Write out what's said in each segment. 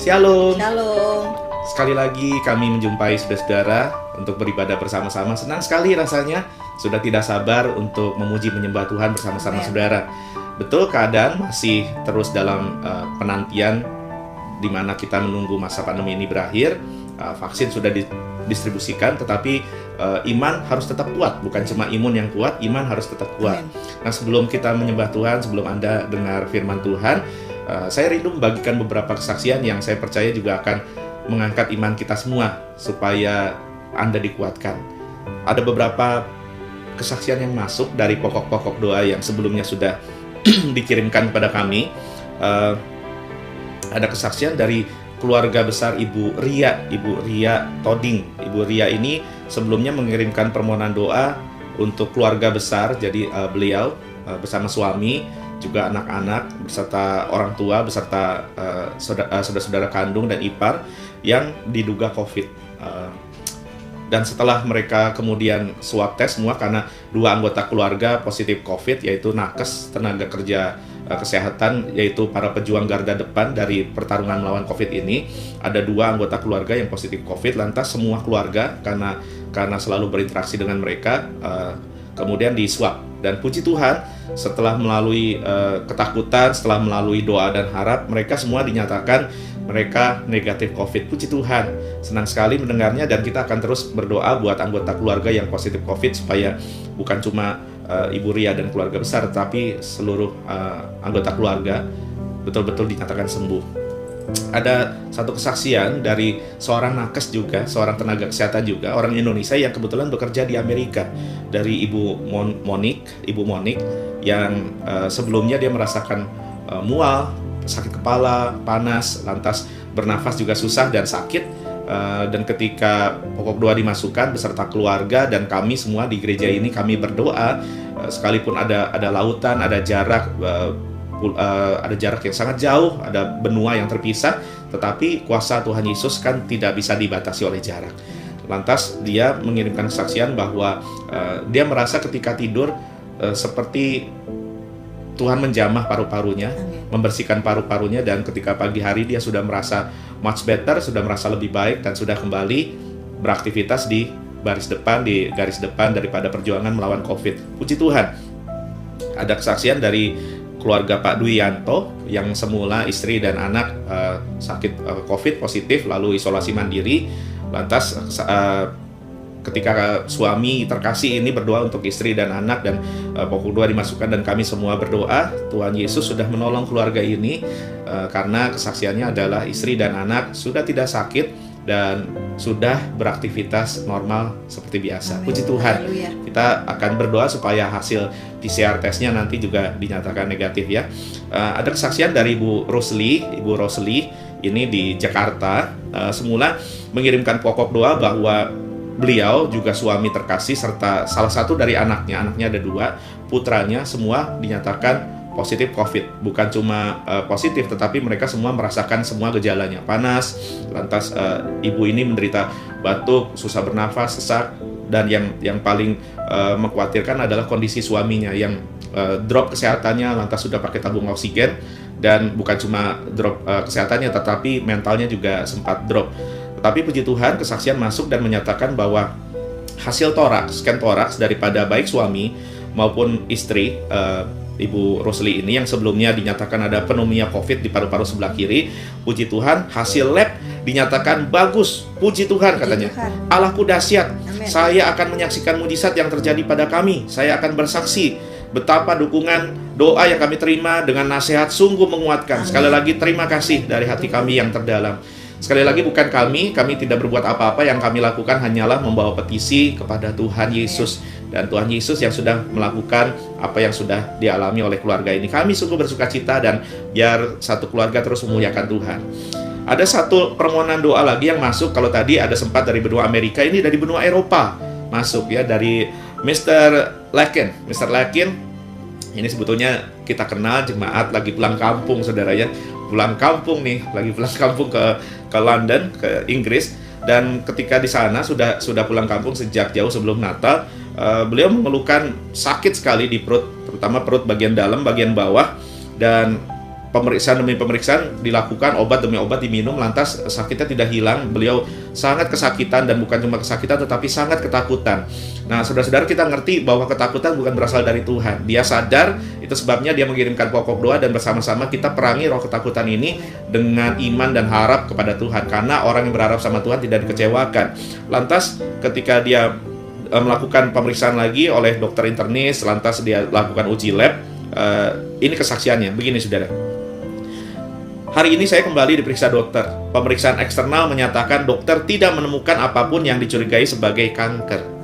Shalom. Shalom. Sekali lagi kami menjumpai saudara-saudara untuk beribadah bersama-sama. Senang sekali rasanya, sudah tidak sabar untuk memuji menyembah Tuhan bersama-sama saudara. Betul, keadaan masih terus dalam penantian di mana kita menunggu masa pandemi ini berakhir. Vaksin sudah didistribusikan, tetapi iman harus tetap kuat. Bukan cuma imun yang kuat, iman harus tetap kuat. Nah, sebelum kita menyembah Tuhan, sebelum Anda dengar firman Tuhan, saya rindu membagikan beberapa kesaksian yang saya percaya juga akan mengangkat iman kita semua supaya Anda dikuatkan. Ada beberapa kesaksian yang masuk dari pokok-pokok doa yang sebelumnya sudah dikirimkan kepada kami. Ada kesaksian dari keluarga besar Ibu Ria Toding. Ibu Ria ini sebelumnya mengirimkan permohonan doa untuk keluarga besar. Jadi beliau bersama suami, juga anak-anak, beserta orang tua, beserta saudara-saudara kandung dan ipar yang diduga COVID. Dan setelah mereka kemudian swab test semua, karena 2 anggota keluarga positif COVID, yaitu nakes, tenaga kerja kesehatan, yaitu para pejuang garda depan dari pertarungan melawan COVID ini. Ada 2 anggota keluarga yang positif COVID, lantas semua keluarga karena selalu berinteraksi dengan mereka, kemudian di swab. Dan puji Tuhan, setelah melalui ketakutan, setelah melalui doa dan harap, mereka semua dinyatakan mereka negatif COVID. Puji Tuhan, senang sekali mendengarnya, dan kita akan terus berdoa buat anggota keluarga yang positif COVID supaya bukan cuma Ibu Ria dan keluarga besar, tetapi seluruh anggota keluarga betul-betul dinyatakan sembuh. Ada satu kesaksian dari seorang nakes juga, seorang tenaga kesehatan juga, orang Indonesia yang kebetulan bekerja di Amerika, dari Ibu Monik yang sebelumnya dia merasakan mual, sakit kepala, panas, lantas bernafas juga susah dan sakit. Dan ketika pokok doa dimasukkan beserta keluarga dan kami semua di gereja ini, kami berdoa, sekalipun ada lautan, ada jarak yang sangat jauh, ada benua yang terpisah, tetapi kuasa Tuhan Yesus kan tidak bisa dibatasi oleh jarak. Lantas dia mengirimkan kesaksian bahwa dia merasa ketika tidur seperti Tuhan menjamah paru-parunya, membersihkan paru-parunya, dan ketika pagi hari dia sudah merasa much better, sudah merasa lebih baik, dan sudah kembali beraktivitas di garis depan daripada perjuangan melawan COVID. Puji Tuhan. Ada kesaksian dari keluarga Pak Duyanto yang semula istri dan anak sakit COVID positif lalu isolasi mandiri. Lantas ketika suami terkasih ini berdoa untuk istri dan anak, dan pokok doa dimasukkan dan kami semua berdoa, Tuhan Yesus sudah menolong keluarga ini karena kesaksiannya adalah istri dan anak sudah tidak sakit dan sudah beraktivitas normal seperti biasa. Amin. Puji Tuhan. Haleluya. Kita akan berdoa supaya hasil PCR testnya nanti juga dinyatakan negatif ya. Ada kesaksian dari Ibu Rosli ini di Jakarta, semula mengirimkan pokok doa bahwa beliau juga suami terkasih serta salah satu dari anaknya ada 2 putranya semua dinyatakan positif COVID. Bukan cuma positif, tetapi mereka semua merasakan semua gejalanya, panas, lantas ibu ini menderita batuk, susah bernafas, sesak, dan yang paling mengkhawatirkan adalah kondisi suaminya yang drop kesehatannya, lantas sudah pakai tabung oksigen, dan bukan cuma drop kesehatannya, tetapi mentalnya juga sempat drop. Tetapi puji Tuhan, kesaksian masuk dan menyatakan bahwa hasil scan toraks daripada baik suami maupun istri Ibu Rosli ini yang sebelumnya dinyatakan ada pneumonia COVID di paru-paru sebelah kiri, puji Tuhan, hasil lab dinyatakan bagus. Puji Tuhan, katanya. Allahku dahsyat. Saya akan menyaksikan mujizat yang terjadi pada kami. Saya akan bersaksi betapa dukungan doa yang kami terima dengan nasihat sungguh menguatkan. Sekali lagi terima kasih dari hati kami yang terdalam. Sekali lagi bukan kami tidak berbuat apa-apa, yang kami lakukan hanyalah membawa petisi kepada Tuhan Yesus. Dan Tuhan Yesus yang sudah melakukan apa yang sudah dialami oleh keluarga ini. Kami sungguh bersuka cita, dan biar satu keluarga terus memuliakan Tuhan. Ada satu permohonan doa lagi yang masuk. Kalau tadi ada sempat dari benua Amerika, ini dari benua Eropa masuk ya, dari Mr. Lakin. Ini sebetulnya kita kenal, jemaat lagi pulang kampung, saudara ya. Pulang kampung ke London, ke Inggris. Dan ketika di sana sudah pulang kampung sejak jauh sebelum Natal, beliau mengeluhkan sakit sekali di perut, terutama perut bagian dalam, bagian bawah, dan pemeriksaan demi pemeriksaan dilakukan, obat demi obat diminum, lantas sakitnya tidak hilang. Beliau sangat kesakitan, dan bukan cuma kesakitan tetapi sangat ketakutan. Nah, saudara-saudara, kita ngerti bahwa ketakutan bukan berasal dari Tuhan. Dia sadar, itu sebabnya dia mengirimkan pokok doa, dan bersama-sama kita perangi roh ketakutan ini dengan iman dan harap kepada Tuhan, karena orang yang berharap sama Tuhan tidak dikecewakan. Lantas ketika dia melakukan pemeriksaan lagi oleh dokter internis, lantas dia lakukan uji lab. Ini kesaksiannya, begini saudara. Hari ini saya kembali diperiksa dokter. Pemeriksaan eksternal menyatakan dokter tidak menemukan apapun yang dicurigai sebagai kanker.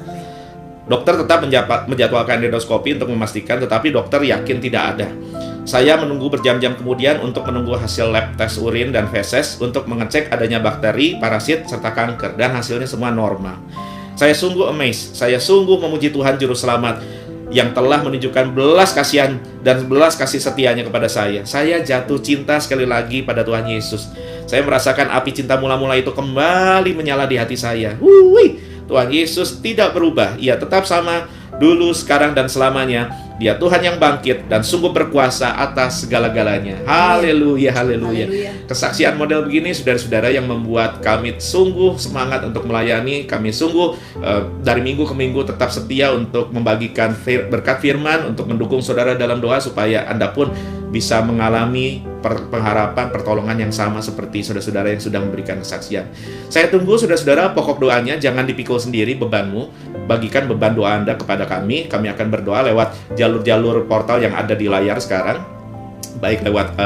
Dokter tetap menjadwalkan endoskopi untuk memastikan, tetapi dokter yakin tidak ada. Saya menunggu berjam-jam kemudian untuk menunggu hasil lab tes urin dan feses untuk mengecek adanya bakteri, parasit, serta kanker, dan hasilnya semua normal. Saya sungguh amazed, saya sungguh memuji Tuhan Juru Selamat yang telah menunjukkan belas kasihan dan belas kasih setianya kepada saya. Saya jatuh cinta sekali lagi pada Tuhan Yesus. Saya merasakan api cinta mula-mula itu kembali menyala di hati saya. Tuhan Yesus tidak berubah. Ia tetap sama dulu, sekarang, dan selamanya. Dia Tuhan yang bangkit dan sungguh berkuasa atas segala-galanya. Haleluya, haleluya. Kesaksian model begini, saudara-saudara, yang membuat kami sungguh semangat untuk melayani. Kami sungguh dari minggu ke minggu tetap setia untuk membagikan berkat firman, untuk mendukung saudara dalam doa supaya Anda pun bisa mengalami pengharapan, pertolongan yang sama seperti saudara-saudara yang sudah memberikan kesaksian. Saya tunggu saudara-saudara pokok doanya, jangan dipikul sendiri bebanmu. Bagikan beban doa Anda kepada kami. Kami akan berdoa lewat jalur-jalur portal yang ada di layar sekarang, baik lewat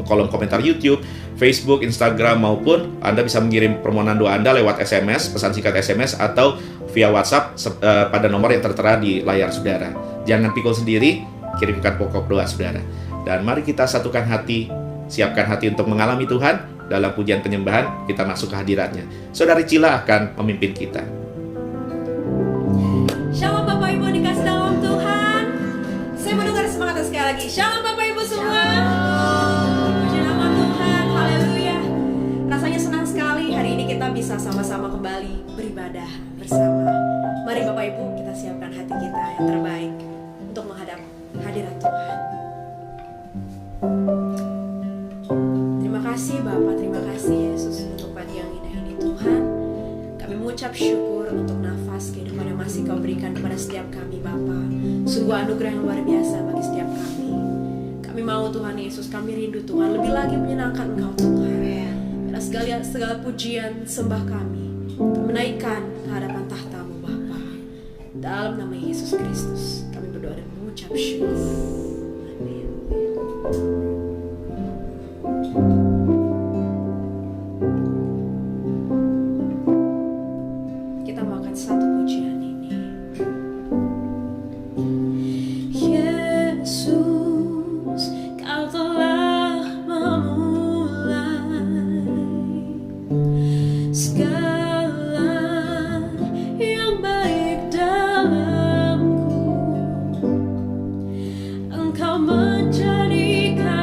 kolom komentar YouTube, Facebook, Instagram, maupun Anda bisa mengirim permohonan doa Anda lewat SMS, pesan singkat SMS, atau via WhatsApp pada nomor yang tertera di layar saudara. Jangan pikul sendiri, kirimkan pokok doa saudara. Dan mari kita satukan hati, siapkan hati untuk mengalami Tuhan. Dalam pujian penyembahan, kita masuk ke hadiratnya. Saudari Cila akan memimpin kita. Shalom Bapak Ibu dikasih dalam Tuhan. Saya mendengar semangat sekali lagi. Shalom Bapak Ibu semua. Puji nama Tuhan. Haleluya. Rasanya senang sekali hari ini kita bisa sama-sama kembali beribadah bersama. Mari Bapak Ibu, kita siapkan hati kita yang terbaik untuk menghadap hadirat Tuhan. Terima kasih Bapak, terima kasih Yesus untuk pagi yang indah ini Tuhan. Kami mengucap syukur untuk nafas kehidupan yang masih Kau berikan kepada setiap kami Bapa. Sungguh anugerah yang luar biasa bagi setiap kami. Kami mau Tuhan Yesus, kami rindu Tuhan lebih lagi menyenangkan Engkau Tuhan. Karena segala pujian sembah kami menaikkan ke hadapan tahta-Mu Bapa. Dalam nama Yesus Kristus kami berdoa dan mengucap syukur. Amin. Kita mau akan satu pujian ini. Yesus, Kau telah memulai segala yang baik dalamku. Engkau menjadikan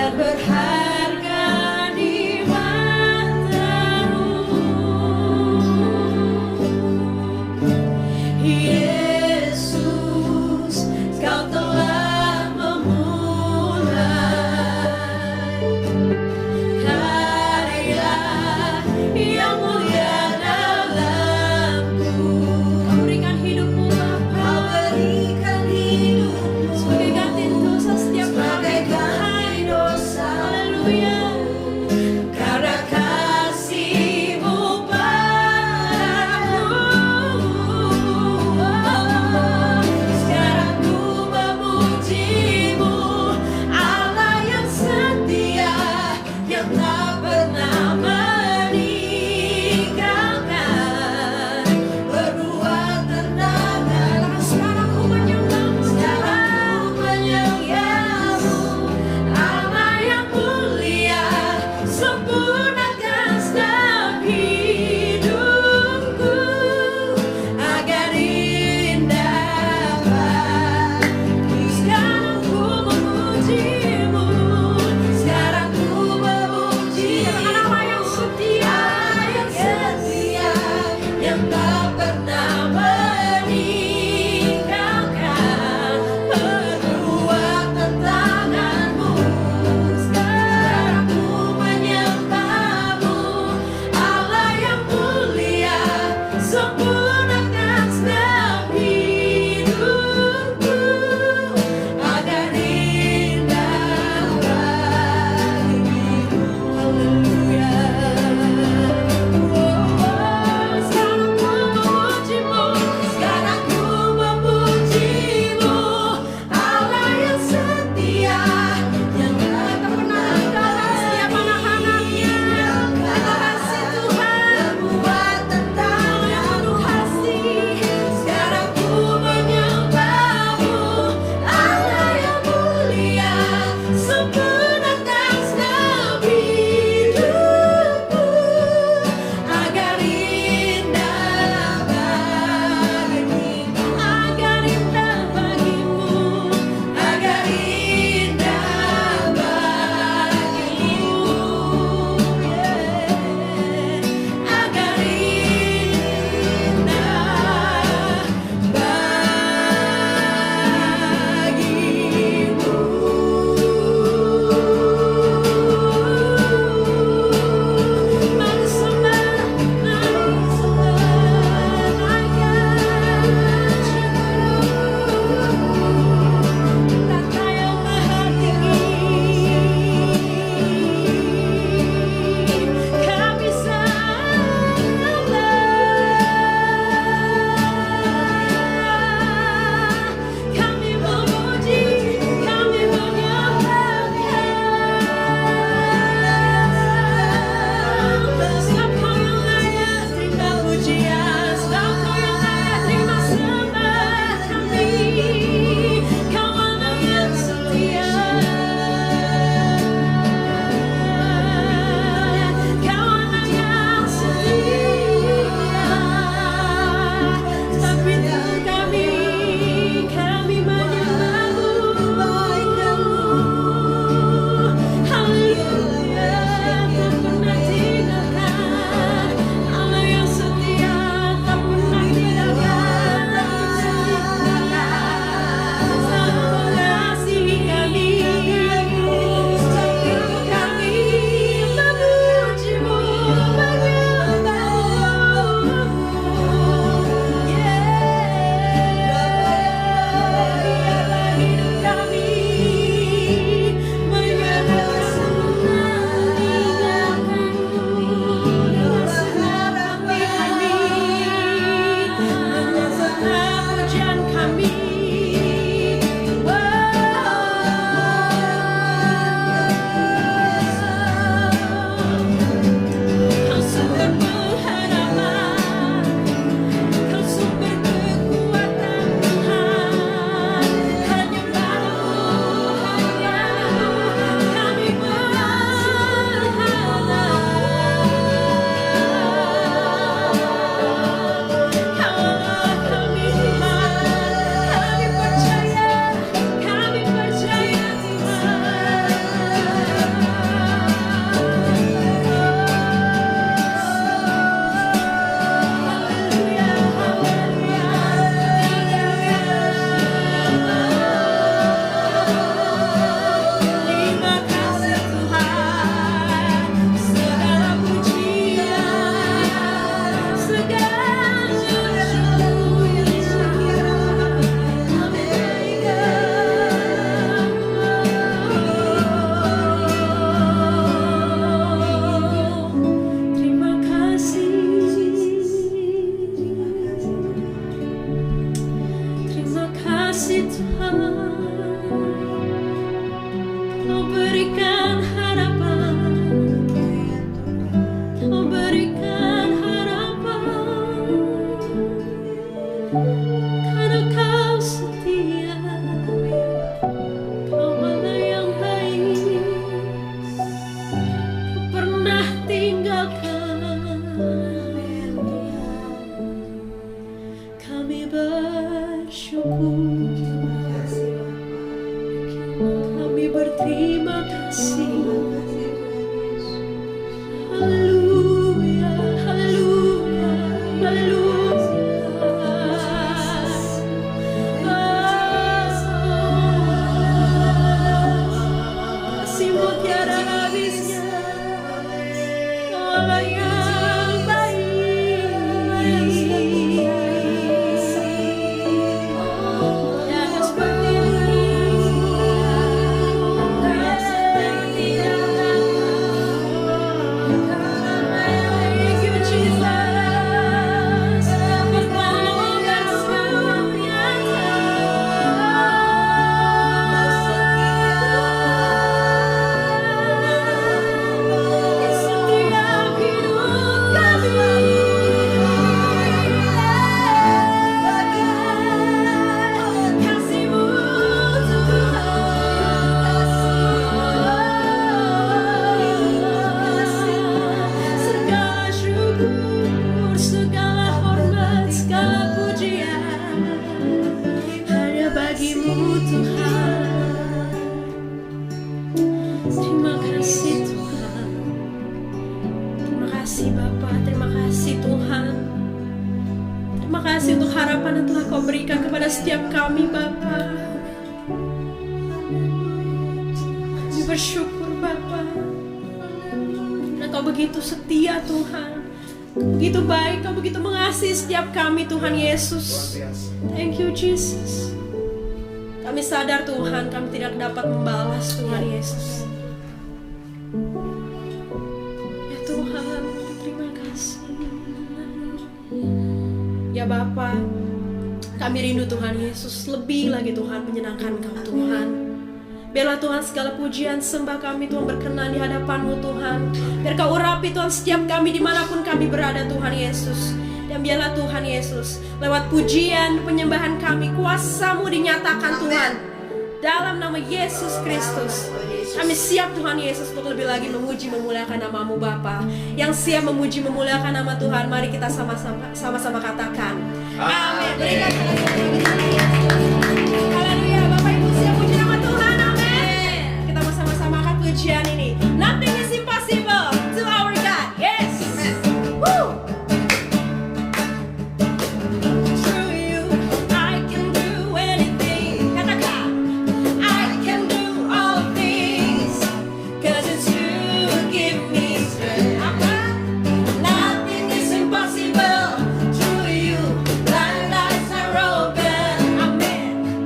sangat berharga di matamu. Yesus, Kau telah memulai karya yang mulia dalamku. Kau berikan hidupmu Bapa, Kau berikan hidupmu sebagai ganti dosa setiap kami, Tuhan. Haleluya. Karena kasih-Mu padaku, sekarang ku memuji-Mu, Allah yang setia, yang tak pernah meninggalkan. Berbuat tendangan, sekarang ku menyembah-Mu, sekarang ku menyembah-Mu, Allah yang mulia, kasih untuk harapan yang telah Kau berikan kepada setiap kami Bapa. Kami bersyukur Bapa, karena Kau begitu setia Tuhan, Kau begitu baik, Kau begitu mengasihi setiap kami Tuhan Yesus. Thank you Jesus. Kami sadar Tuhan, kami tidak dapat membalas Tuhan Yesus. Ya Tuhan, terima kasih. Ya Bapa, kami rindu Tuhan Yesus, lebih lagi Tuhan menyenangkan Kau Tuhan. Biarlah Tuhan segala pujian sembah kami Tuhan berkenan di hadapan-Mu Tuhan. Biar Kau urapi Tuhan setiap kami dimanapun kami berada Tuhan Yesus. Dan biarlah Tuhan Yesus, lewat pujian penyembahan kami, kuasa-Mu dinyatakan Tuhan. Dalam nama Yesus Kristus, kami siap Tuhan Yesus untuk lebih lagi memuji memuliakan nama-Mu Bapa. Yang siap memuji memuliakan nama Tuhan, mari kita sama-sama katakan amin. Berikan haleluya. Bapak Ibu siap puji nama Tuhan, amin. Kita mau sama-sama angkat pujian ini. Nothing is impossible to our God. Yes. Woo. Through you I can do anything. Katakan I can do all things, 'cause it's you who give me strength. Nothing is impossible. Through you blind eyes are open. Amen.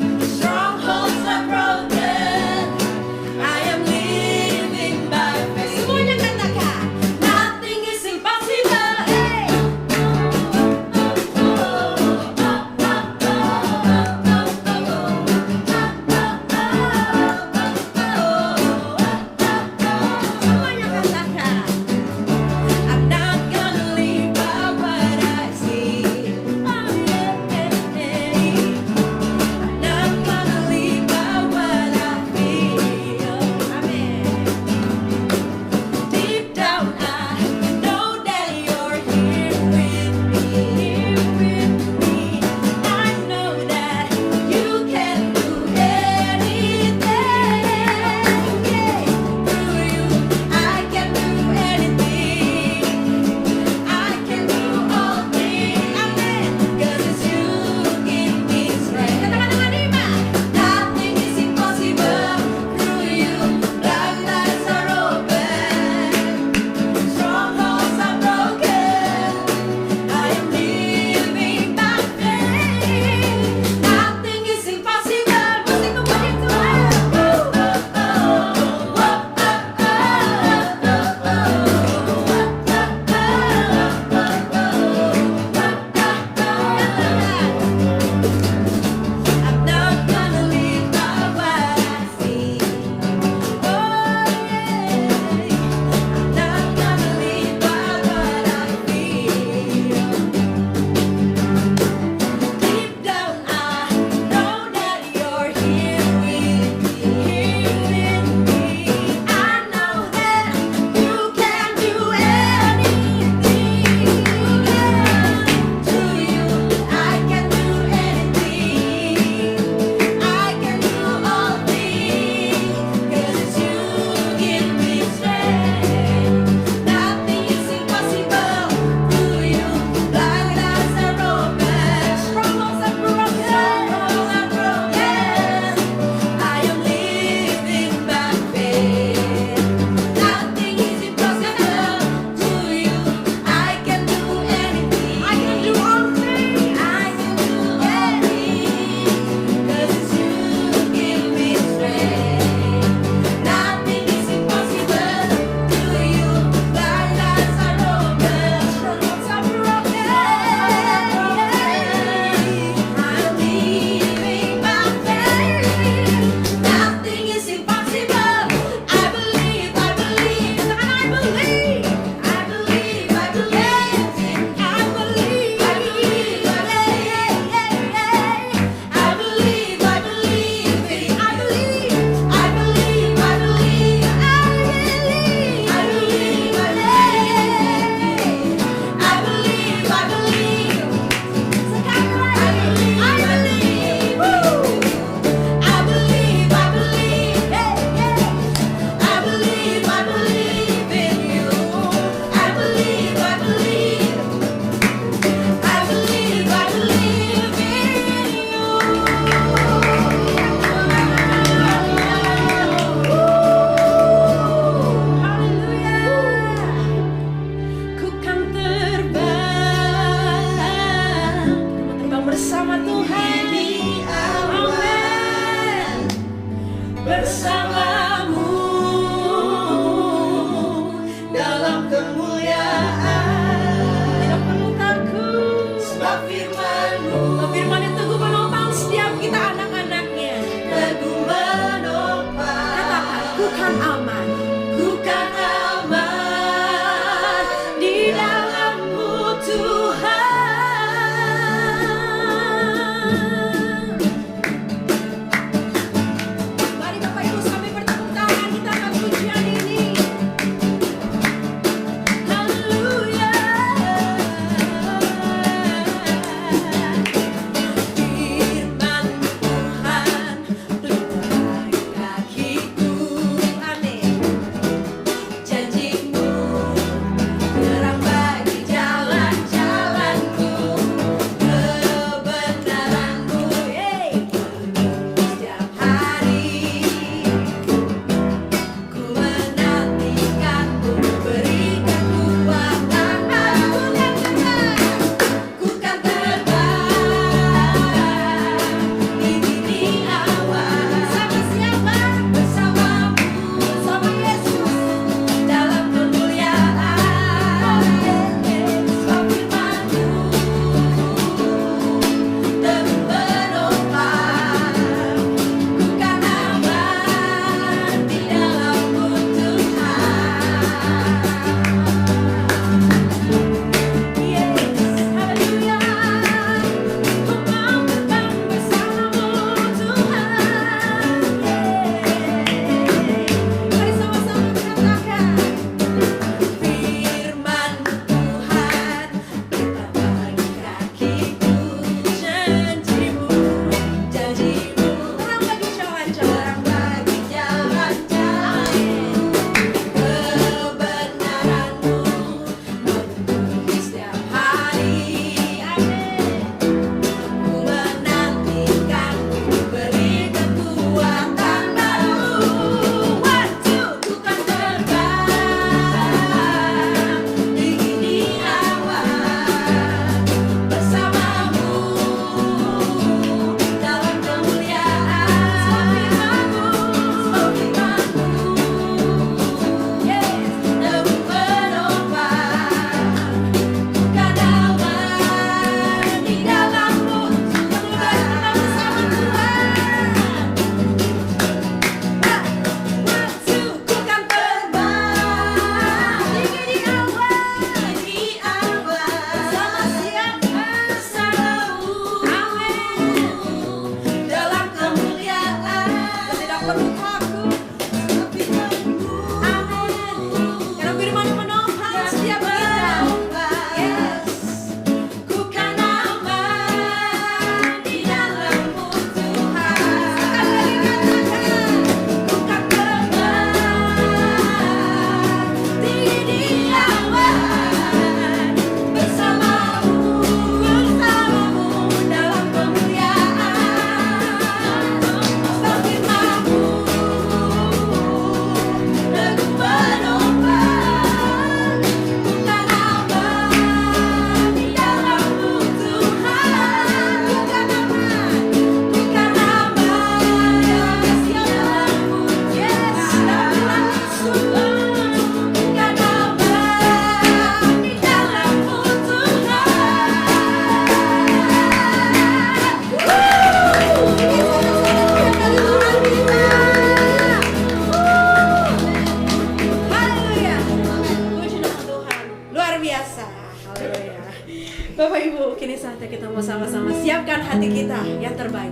Bapak Ibu, kini saatnya kita mau sama-sama siapkan hati kita yang terbaik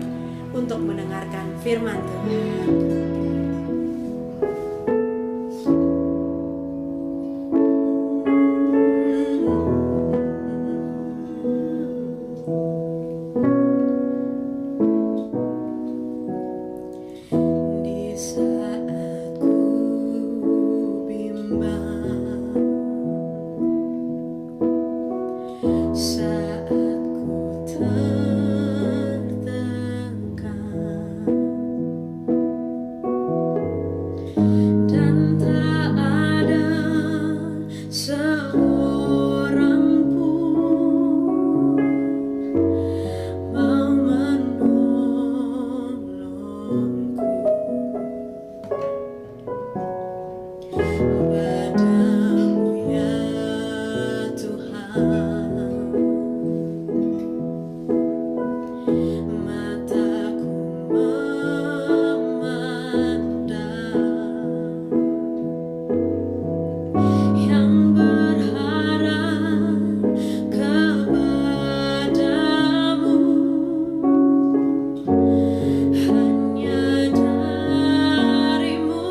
untuk mendengarkan firman Tuhan. Di saat ku bimbang, saat ku tertekan, dan tak ada seorang pun mau menolongku. Padamu ya Tuhan, mataku memandang, yang berharap kepadamu, hanya darimu.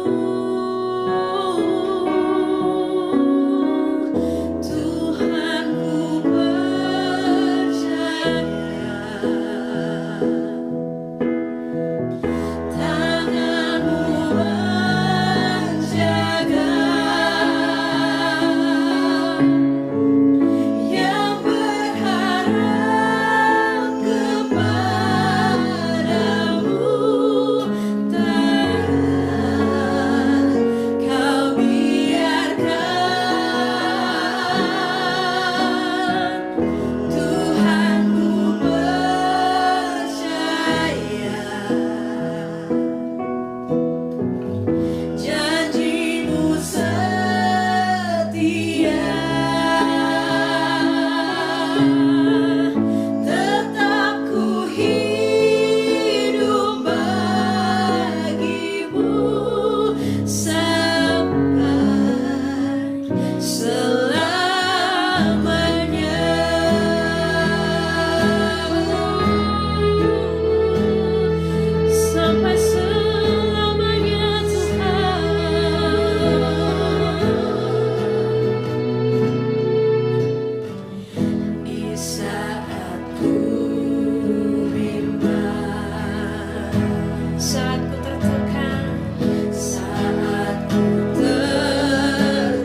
Tuhan, ku percaya tangan-Mu menjaga, yang berharap kepadamu, takkan Kau biarkan. Tuhan, ku percaya janji-Mu setia, tetap ku hidup bagi-Mu sampai selamanya. Sampai selamanya, Tuhan. Di saat ku bimbang, saat ku tertekan, saat ku tertekan,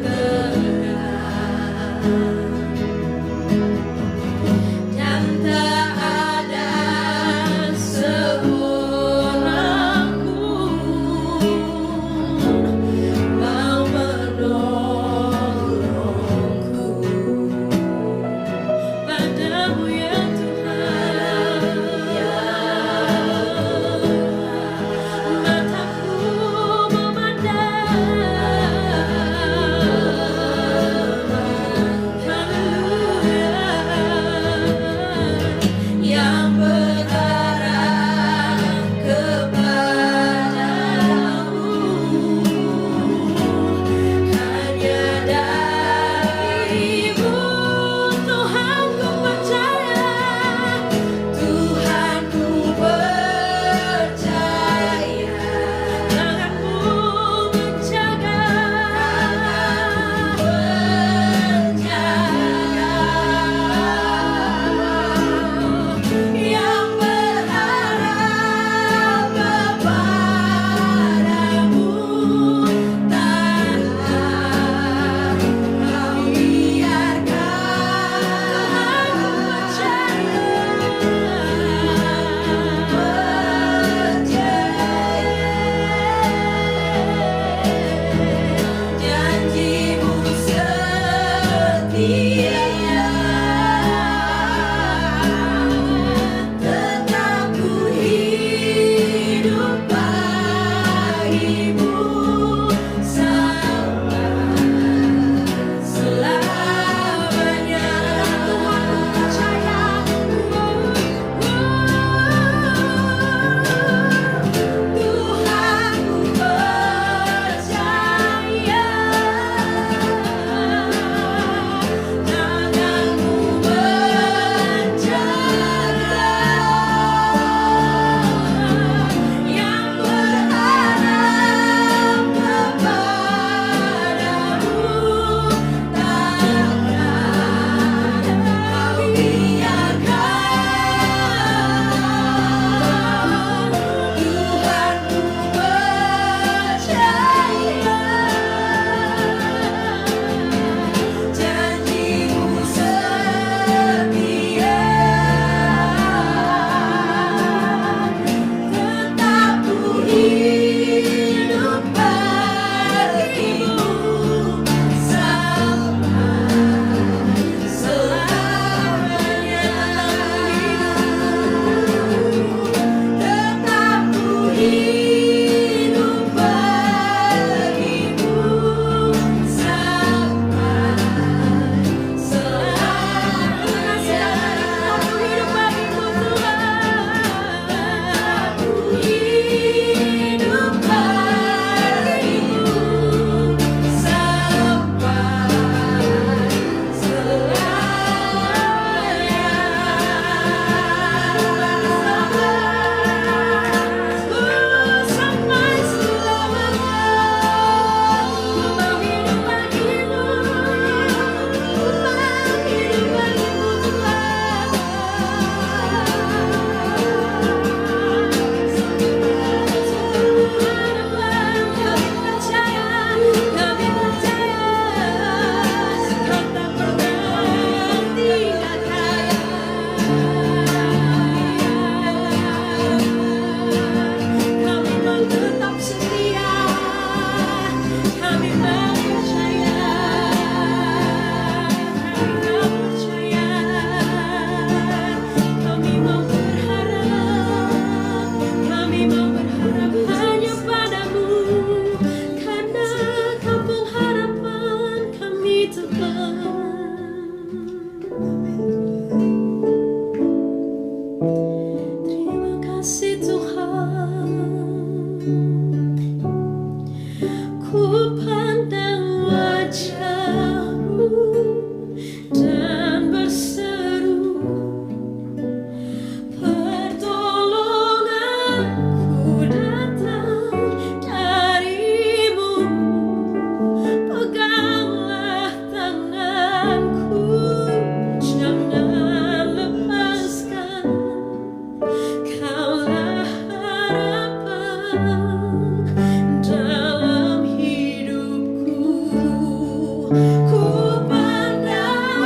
ku pandang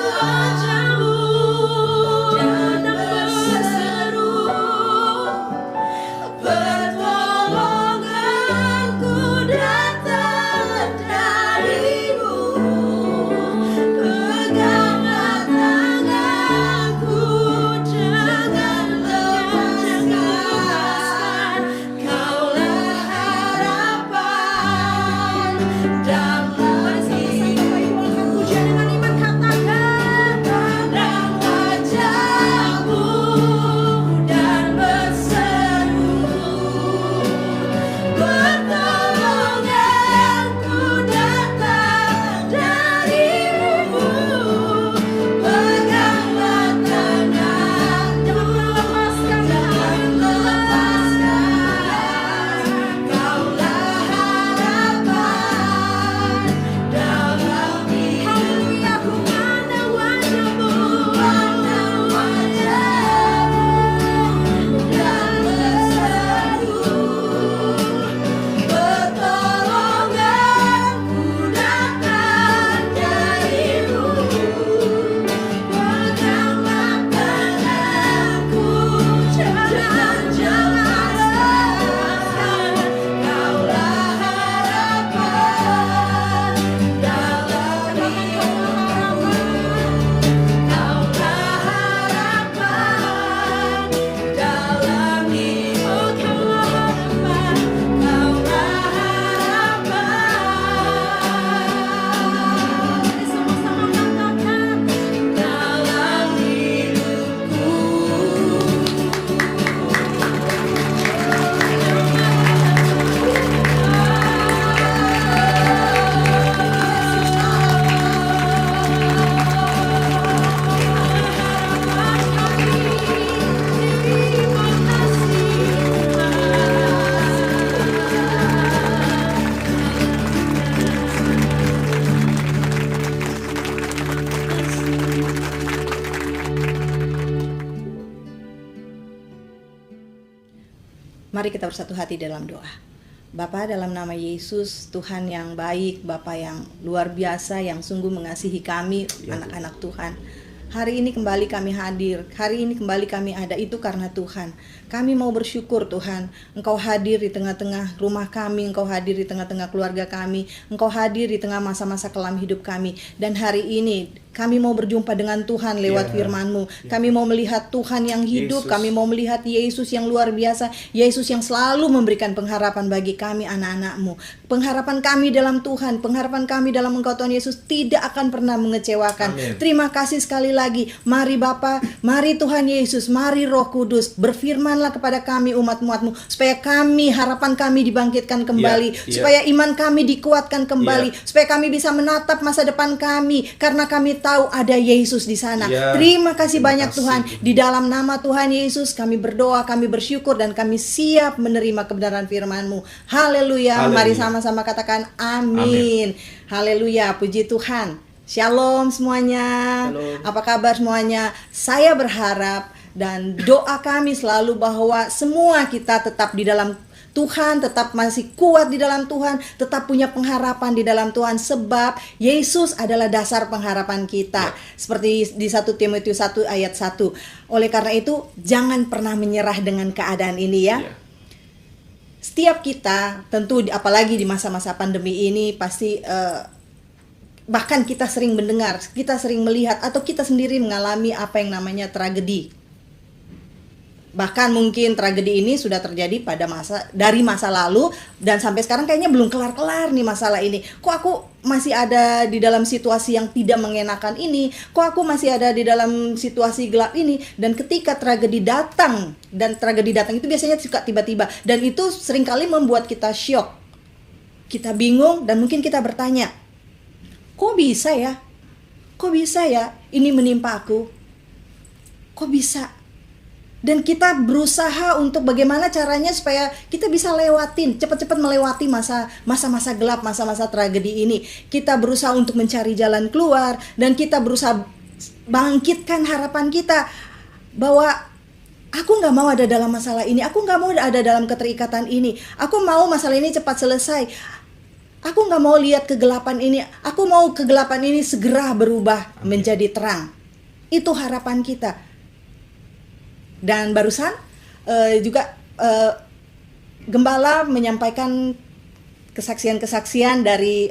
wajah-Mu dan berseru, pertolonganku datang dari-Mu. Peganglah tanganku, jangan lepaskan. Kaulah harapan dalam hidupku. Jangan iman katakan, pandang wajah-Mu dan berseru, pertolonganku datang dari-Mu. Peganglah tanganku, jangan lepaskan. Kaulah harapan dalam hidupku. Ku pandang wajah-Mu, pandang wajah-Mu dan berseru, pertolonganku datang dari-Mu. Peganglah tanganku, jangan lepaskan. Kaulah harapan dalam hidupku. Kaulah harapan dalam hidupku. Kaulah harapan. Sama-sama katakan, dalam hidupku. Mari kita bersatu hati dalam doa. Bapa, dalam nama Yesus, Tuhan yang baik, Bapa yang luar biasa, yang sungguh mengasihi kami, anak-anak Tuhan. Hari ini kembali kami hadir, hari ini kembali kami ada, itu karena Tuhan. Kami mau bersyukur Tuhan, Engkau hadir di tengah-tengah rumah kami, Engkau hadir di tengah-tengah keluarga kami, Engkau hadir di tengah masa-masa kelam hidup kami. Dan hari ini kami mau berjumpa dengan Tuhan lewat firman-Mu. Kami mau melihat Tuhan yang hidup, Yesus. kami mau melihat Yesus yang luar biasa, Yesus yang selalu memberikan pengharapan bagi kami anak-anak-Mu. Pengharapan kami dalam Tuhan, pengharapan kami dalam Engkau Tuhan Yesus tidak akan pernah mengecewakan. Amin. Terima kasih sekali lagi. Mari Bapa, mari Tuhan Yesus, mari Roh Kudus, berfirmanlah kepada kami umat-umat-Mu, supaya kami, harapan kami dibangkitkan kembali, supaya iman kami dikuatkan kembali, supaya kami bisa menatap masa depan kami, karena kami tahu ada Yesus di sana. Terima kasih banyak Tuhan. Di dalam nama Tuhan Yesus kami berdoa, kami bersyukur, dan kami siap menerima kebenaran firman-Mu. Haleluya. Mari sama-sama katakan amin. Haleluya, puji Tuhan. Shalom semuanya. Shalom. Apa kabar semuanya? Saya berharap dan doa kami selalu bahwa semua kita tetap di dalam Tuhan, tetap masih kuat di dalam Tuhan, tetap punya pengharapan di dalam Tuhan, sebab Yesus adalah dasar pengharapan kita. Seperti di 1 Timotius 1 ayat 1. Oleh karena itu, jangan pernah menyerah dengan keadaan ini ya. Setiap kita, tentu apalagi di masa-masa pandemi ini, pasti bahkan kita sering mendengar, kita sering melihat, atau kita sendiri mengalami apa yang namanya tragedi. Bahkan mungkin tragedi ini sudah terjadi dari masa lalu, dan sampai sekarang kayaknya belum kelar-kelar nih masalah ini. Kok aku masih ada di dalam situasi yang tidak mengenakan ini? Kok aku masih ada di dalam situasi gelap ini? Dan ketika tragedi datang, dan tragedi datang itu biasanya suka tiba-tiba, dan itu seringkali membuat kita syok. Kita bingung, dan mungkin kita bertanya, kok bisa ya? Kok bisa ya ini menimpa aku? Kok bisa? Dan kita berusaha untuk bagaimana caranya supaya kita bisa cepat-cepat melewati masa-masa gelap, masa-masa tragedi ini. Kita berusaha untuk mencari jalan keluar, dan kita berusaha bangkitkan harapan kita bahwa aku gak mau ada dalam masalah ini, aku gak mau ada dalam keterikatan ini, aku mau masalah ini cepat selesai. Aku nggak mau lihat kegelapan ini. Aku mau kegelapan ini segera berubah menjadi terang. Itu harapan kita. Dan barusan juga Gembala menyampaikan kesaksian-kesaksian dari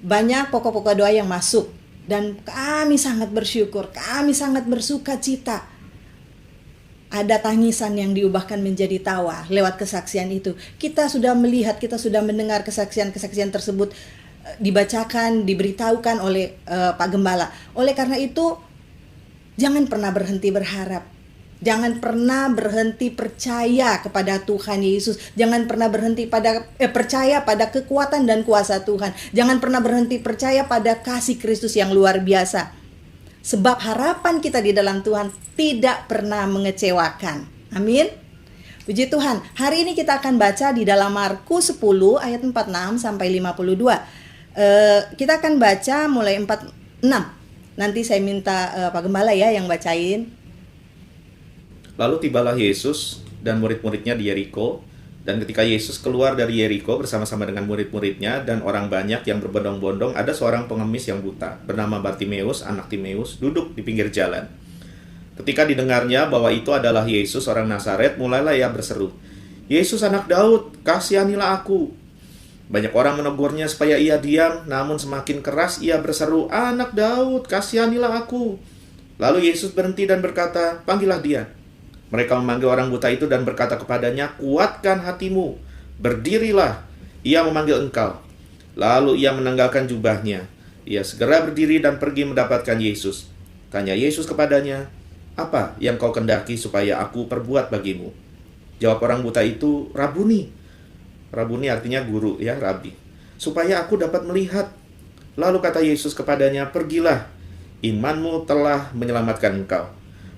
banyak pokok-pokok doa yang masuk. Dan kami sangat bersyukur, kami sangat bersuka cita. Ada tangisan yang diubahkan menjadi tawa lewat kesaksian itu. Kita sudah melihat, kita sudah mendengar kesaksian-kesaksian tersebut dibacakan, diberitahukan oleh Pak Gembala. Oleh karena itu, jangan pernah berhenti berharap. Jangan pernah berhenti percaya kepada Tuhan Yesus. Jangan pernah berhenti percaya pada kekuatan dan kuasa Tuhan. Jangan pernah berhenti percaya pada kasih Kristus yang luar biasa. Sebab harapan kita di dalam Tuhan tidak pernah mengecewakan. Amin. Puji Tuhan. Hari ini kita akan baca di dalam Markus 10 ayat 46 sampai 52. Kita akan baca mulai 46. Nanti saya minta Pak Gembala ya yang bacain. Lalu tibalah Yesus dan murid-muridnya di Yeriko. Dan ketika Yesus keluar dari Yeriko bersama-sama dengan murid-muridnya dan orang banyak yang berbondong-bondong, ada seorang pengemis yang buta bernama Bartimeus, anak Timeus, duduk di pinggir jalan. Ketika didengarnya bahwa itu adalah Yesus orang Nazaret, mulailah ia berseru, "Yesus anak Daud, kasihanilah aku." Banyak orang menegurnya supaya ia diam, namun semakin keras ia berseru, "Anak Daud, kasihanilah aku." Lalu Yesus berhenti dan berkata, "Panggillah dia." Mereka memanggil orang buta itu dan berkata kepadanya, "Kuatkan hatimu, berdirilah, ia memanggil engkau." Lalu ia menanggalkan jubahnya. Ia segera berdiri dan pergi mendapatkan Yesus. Tanya Yesus kepadanya, "Apa yang kau kendaki supaya aku perbuat bagimu?" Jawab orang buta itu, "Rabuni." Rabuni artinya guru ya, rabi. "Supaya aku dapat melihat." Lalu kata Yesus kepadanya, "Pergilah, imanmu telah menyelamatkan engkau."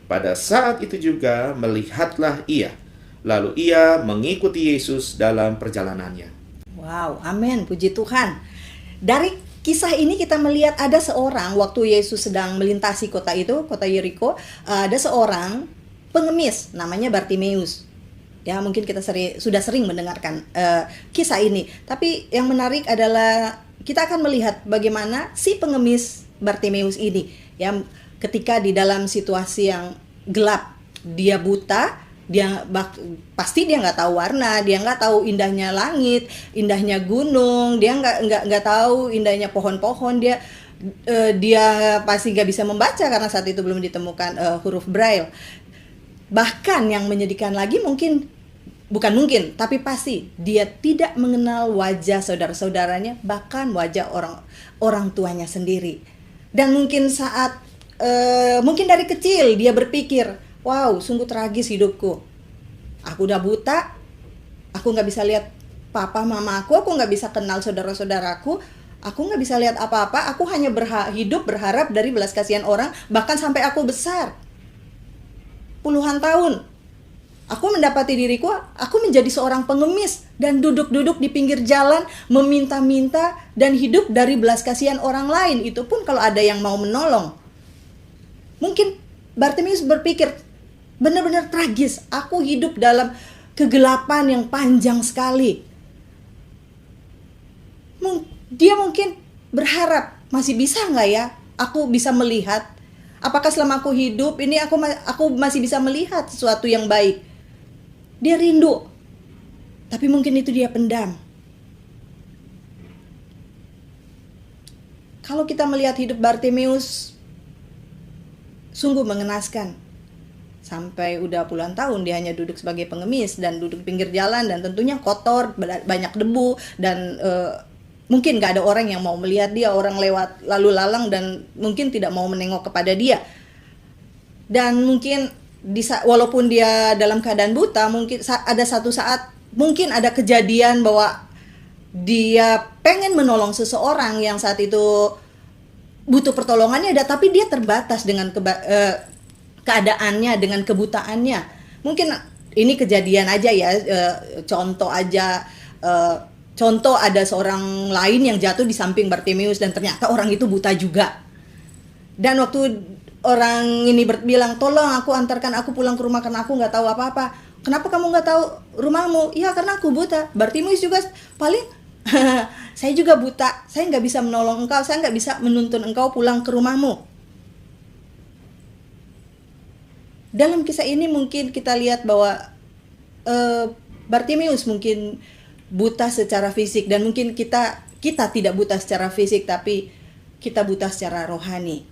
Pada saat itu juga melihatlah ia. Lalu ia mengikuti Yesus dalam perjalanannya. Wow, amin, puji Tuhan. Dari kisah ini kita melihat ada seorang, waktu Yesus sedang melintasi kota itu, kota Yeriko, ada seorang pengemis namanya Bartimeus. Ya, mungkin kita sudah sering mendengarkan kisah ini. Tapi yang menarik adalah kita akan melihat bagaimana si pengemis Bartimeus ini, ya, ketika di dalam situasi yang gelap, dia buta, pasti dia nggak tahu warna, dia nggak tahu indahnya langit, indahnya gunung, dia nggak tahu indahnya pohon-pohon, dia pasti nggak bisa membaca karena saat itu belum ditemukan huruf Braille. Bahkan yang menyedihkan lagi bukan mungkin, tapi pasti dia tidak mengenal wajah saudara-saudaranya, bahkan wajah orang tuanya sendiri. Dan mungkin mungkin dari kecil dia berpikir, wow, sungguh tragis hidupku. Aku udah buta, aku nggak bisa lihat papa mama aku nggak bisa kenal saudara-saudaraku, aku nggak bisa lihat apa-apa, aku hanya hidup berharap dari belas kasihan orang, bahkan sampai aku besar. Puluhan tahun, aku mendapati diriku, aku menjadi seorang pengemis dan duduk-duduk di pinggir jalan, meminta-minta dan hidup dari belas kasihan orang lain, itu pun kalau ada yang mau menolong. Mungkin Bartimeus berpikir, benar-benar tragis, aku hidup dalam kegelapan yang panjang sekali. Dia mungkin berharap, masih bisa nggak ya aku bisa melihat? Apakah selama aku hidup ini aku masih bisa melihat sesuatu yang baik? Dia rindu, tapi mungkin itu dia pendam. Kalau kita melihat hidup Bartimeus, sungguh mengenaskan. Sampai udah puluhan tahun dia hanya duduk sebagai pengemis dan duduk di pinggir jalan, dan tentunya kotor, banyak debu, dan mungkin gak ada orang yang mau melihat dia, orang lewat lalu lalang dan mungkin tidak mau menengok kepada dia. Dan mungkin walaupun dia dalam keadaan buta, mungkin ada satu saat, mungkin ada kejadian bahwa dia pengen menolong seseorang yang saat itu butuh pertolongannya, tapi dia terbatas dengan keadaannya, dengan kebutaannya. Mungkin ini kejadian aja ya, contoh aja. Contoh ada seorang lain yang jatuh di samping Bartimeus dan ternyata orang itu buta juga. Dan waktu orang ini bilang, "Tolong aku antarkan aku pulang ke rumah karena aku nggak tahu apa-apa." "Kenapa kamu nggak tahu rumahmu?" "Ya karena aku buta." Bartimeus juga paling Saya juga buta, saya nggak bisa menolong engkau, saya nggak bisa menuntun engkau pulang ke rumahmu. Dalam kisah ini mungkin kita lihat bahwa Bartimeus mungkin buta secara fisik, dan mungkin kita tidak buta secara fisik, tapi kita buta secara rohani.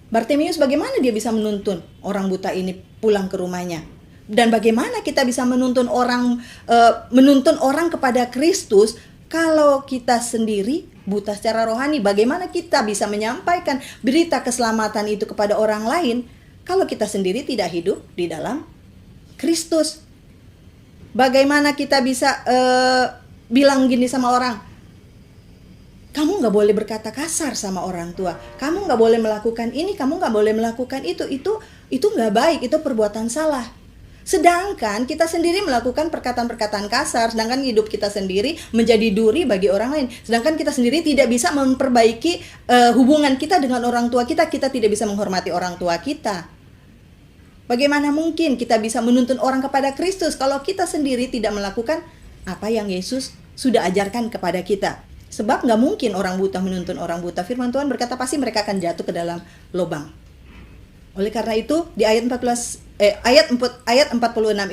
Bartimeus bagaimana dia bisa menuntun orang buta ini pulang ke rumahnya? Dan bagaimana kita bisa menuntun orang kepada Kristus kalau kita sendiri buta secara rohani? Bagaimana kita bisa menyampaikan berita keselamatan itu kepada orang lain kalau kita sendiri tidak hidup di dalam Kristus? Bagaimana kita bisa bilang gini sama orang, kamu gak boleh berkata kasar sama orang tua, kamu gak boleh melakukan ini, kamu gak boleh melakukan itu gak baik, itu perbuatan salah. Sedangkan kita sendiri melakukan perkataan-perkataan kasar, sedangkan hidup kita sendiri menjadi duri bagi orang lain. Sedangkan kita sendiri tidak bisa memperbaiki hubungan kita dengan orang tua kita, kita tidak bisa menghormati orang tua kita. Bagaimana mungkin kita bisa menuntun orang kepada Kristus kalau kita sendiri tidak melakukan apa yang Yesus sudah ajarkan kepada kita? Sebab gak mungkin orang buta menuntun orang buta. Firman Tuhan berkata pasti mereka akan jatuh ke dalam lubang. Oleh karena itu di ayat 46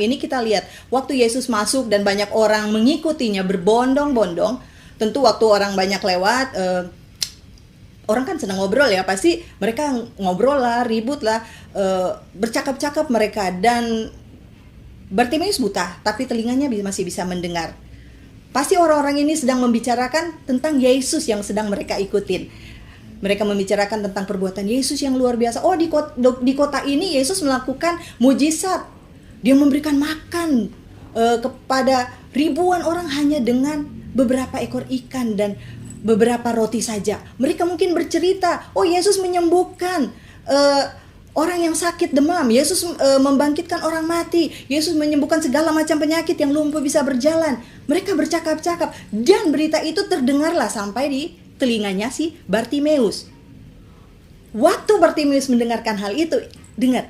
ini kita lihat waktu Yesus masuk dan banyak orang mengikutinya berbondong-bondong. Tentu waktu orang banyak lewat, orang kan senang ngobrol ya, pasti mereka ngobrol lah, ribut lah, bercakap-cakap mereka. Dan Bartimeus buta, tapi telinganya masih bisa mendengar. Pasti orang-orang ini sedang membicarakan tentang Yesus yang sedang mereka ikutin. Mereka membicarakan tentang perbuatan Yesus yang luar biasa. Oh, di kota ini Yesus melakukan mujizat. Dia memberikan makan kepada ribuan orang hanya dengan beberapa ekor ikan dan beberapa roti saja. Mereka mungkin bercerita, oh Yesus menyembuhkan orang yang sakit demam, Yesus membangkitkan orang mati, Yesus menyembuhkan segala macam penyakit, yang lumpuh bisa berjalan. Mereka bercakap-cakap dan berita itu terdengarlah sampai di telinganya si Bartimeus. Waktu Bartimeus mendengarkan hal itu, dengar,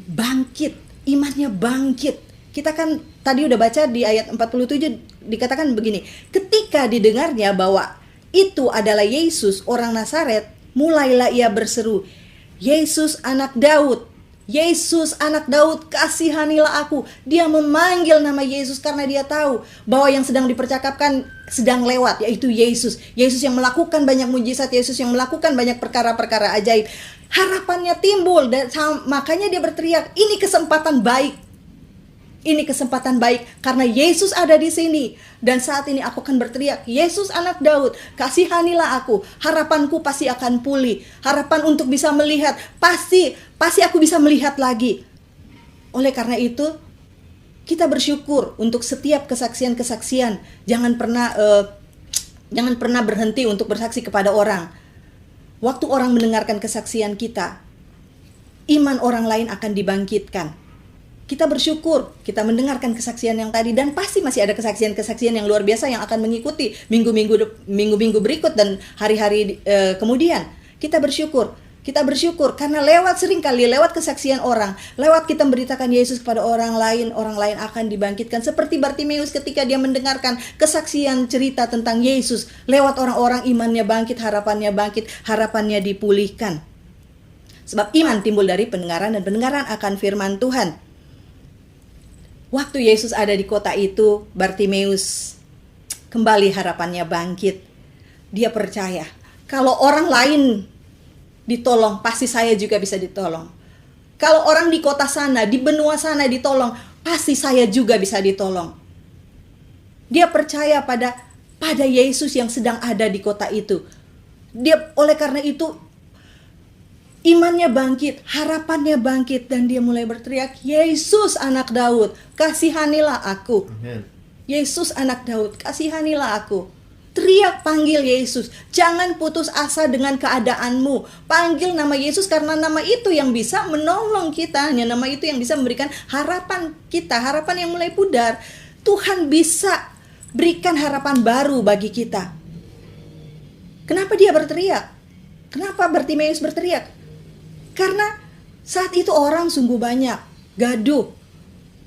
bangkit, imannya bangkit. Kita kan tadi udah baca di ayat 47 dikatakan begini, ketika didengarnya bahwa itu adalah Yesus orang Nazaret, mulailah ia berseru, Yesus anak Daud, Yesus anak Daud, kasihanilah aku. Dia memanggil nama Yesus karena dia tahu bahwa yang sedang dipercakapkan sedang lewat, yaitu Yesus. Yesus yang melakukan banyak mujizat, Yesus yang melakukan banyak perkara-perkara ajaib. Harapannya timbul dan makanya dia berteriak, ini kesempatan baik. Ini kesempatan baik karena Yesus ada di sini. Dan saat ini aku akan berteriak, Yesus anak Daud, kasihanilah aku. Harapanku pasti akan pulih. Harapan untuk bisa melihat, pasti aku bisa melihat lagi. Oleh karena itu, kita bersyukur untuk setiap kesaksian-kesaksian. Jangan pernah berhenti untuk bersaksi kepada orang. Waktu orang mendengarkan kesaksian kita, iman orang lain akan dibangkitkan. Kita bersyukur, kita mendengarkan kesaksian yang tadi, dan pasti masih ada kesaksian-kesaksian yang luar biasa yang akan mengikuti minggu-minggu berikut dan hari-hari kemudian. Kita bersyukur karena seringkali lewat kesaksian orang, lewat kita memberitakan Yesus kepada orang lain akan dibangkitkan. Seperti Bartimeus ketika dia mendengarkan kesaksian cerita tentang Yesus, lewat orang-orang imannya bangkit, harapannya dipulihkan. Sebab iman timbul dari pendengaran, dan pendengaran akan firman Tuhan. Waktu Yesus ada di kota itu, Bartimeus kembali harapannya bangkit. Dia percaya, kalau orang lain ditolong, pasti saya juga bisa ditolong. Kalau orang di kota sana, di benua sana ditolong, pasti saya juga bisa ditolong. Dia percaya pada Yesus yang sedang ada di kota itu. Oleh karena itu, imannya bangkit, harapannya bangkit, dan dia mulai berteriak, Yesus anak Daud, kasihanilah aku. Amen. Yesus anak Daud, kasihanilah aku. Teriak, panggil Yesus. Jangan putus asa dengan keadaanmu. Panggil nama Yesus karena nama itu yang bisa menolong kita. Hanya nama itu yang bisa memberikan harapan kita, harapan yang mulai pudar. Tuhan bisa berikan harapan baru bagi kita. Kenapa dia berteriak? Kenapa Bartimeus berteriak? Karena saat itu orang sungguh banyak, gaduh.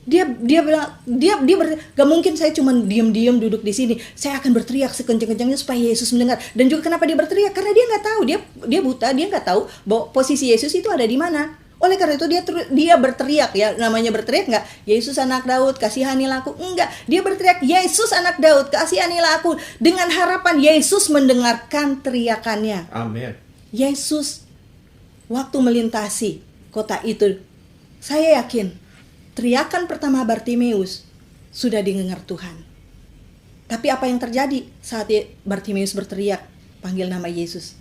Dia bilang gak mungkin saya cuma diam-diam duduk di sini. Saya akan berteriak sekencang-kencangnya supaya Yesus mendengar. Dan juga kenapa dia berteriak? Karena dia nggak tahu, dia buta, dia nggak tahu bahwa posisi Yesus itu ada di mana. Oleh karena itu dia berteriak, ya, namanya berteriak nggak? Yesus anak Daud, kasihanilah aku. Enggak, dia berteriak, Yesus anak Daud, kasihanilah aku. Dengan harapan Yesus mendengarkan teriakannya. Amin. Yesus waktu melintasi kota itu, saya yakin teriakan pertama Bartimeus sudah didengar Tuhan. Tapi apa yang terjadi saat Bartimeus berteriak panggil nama Yesus?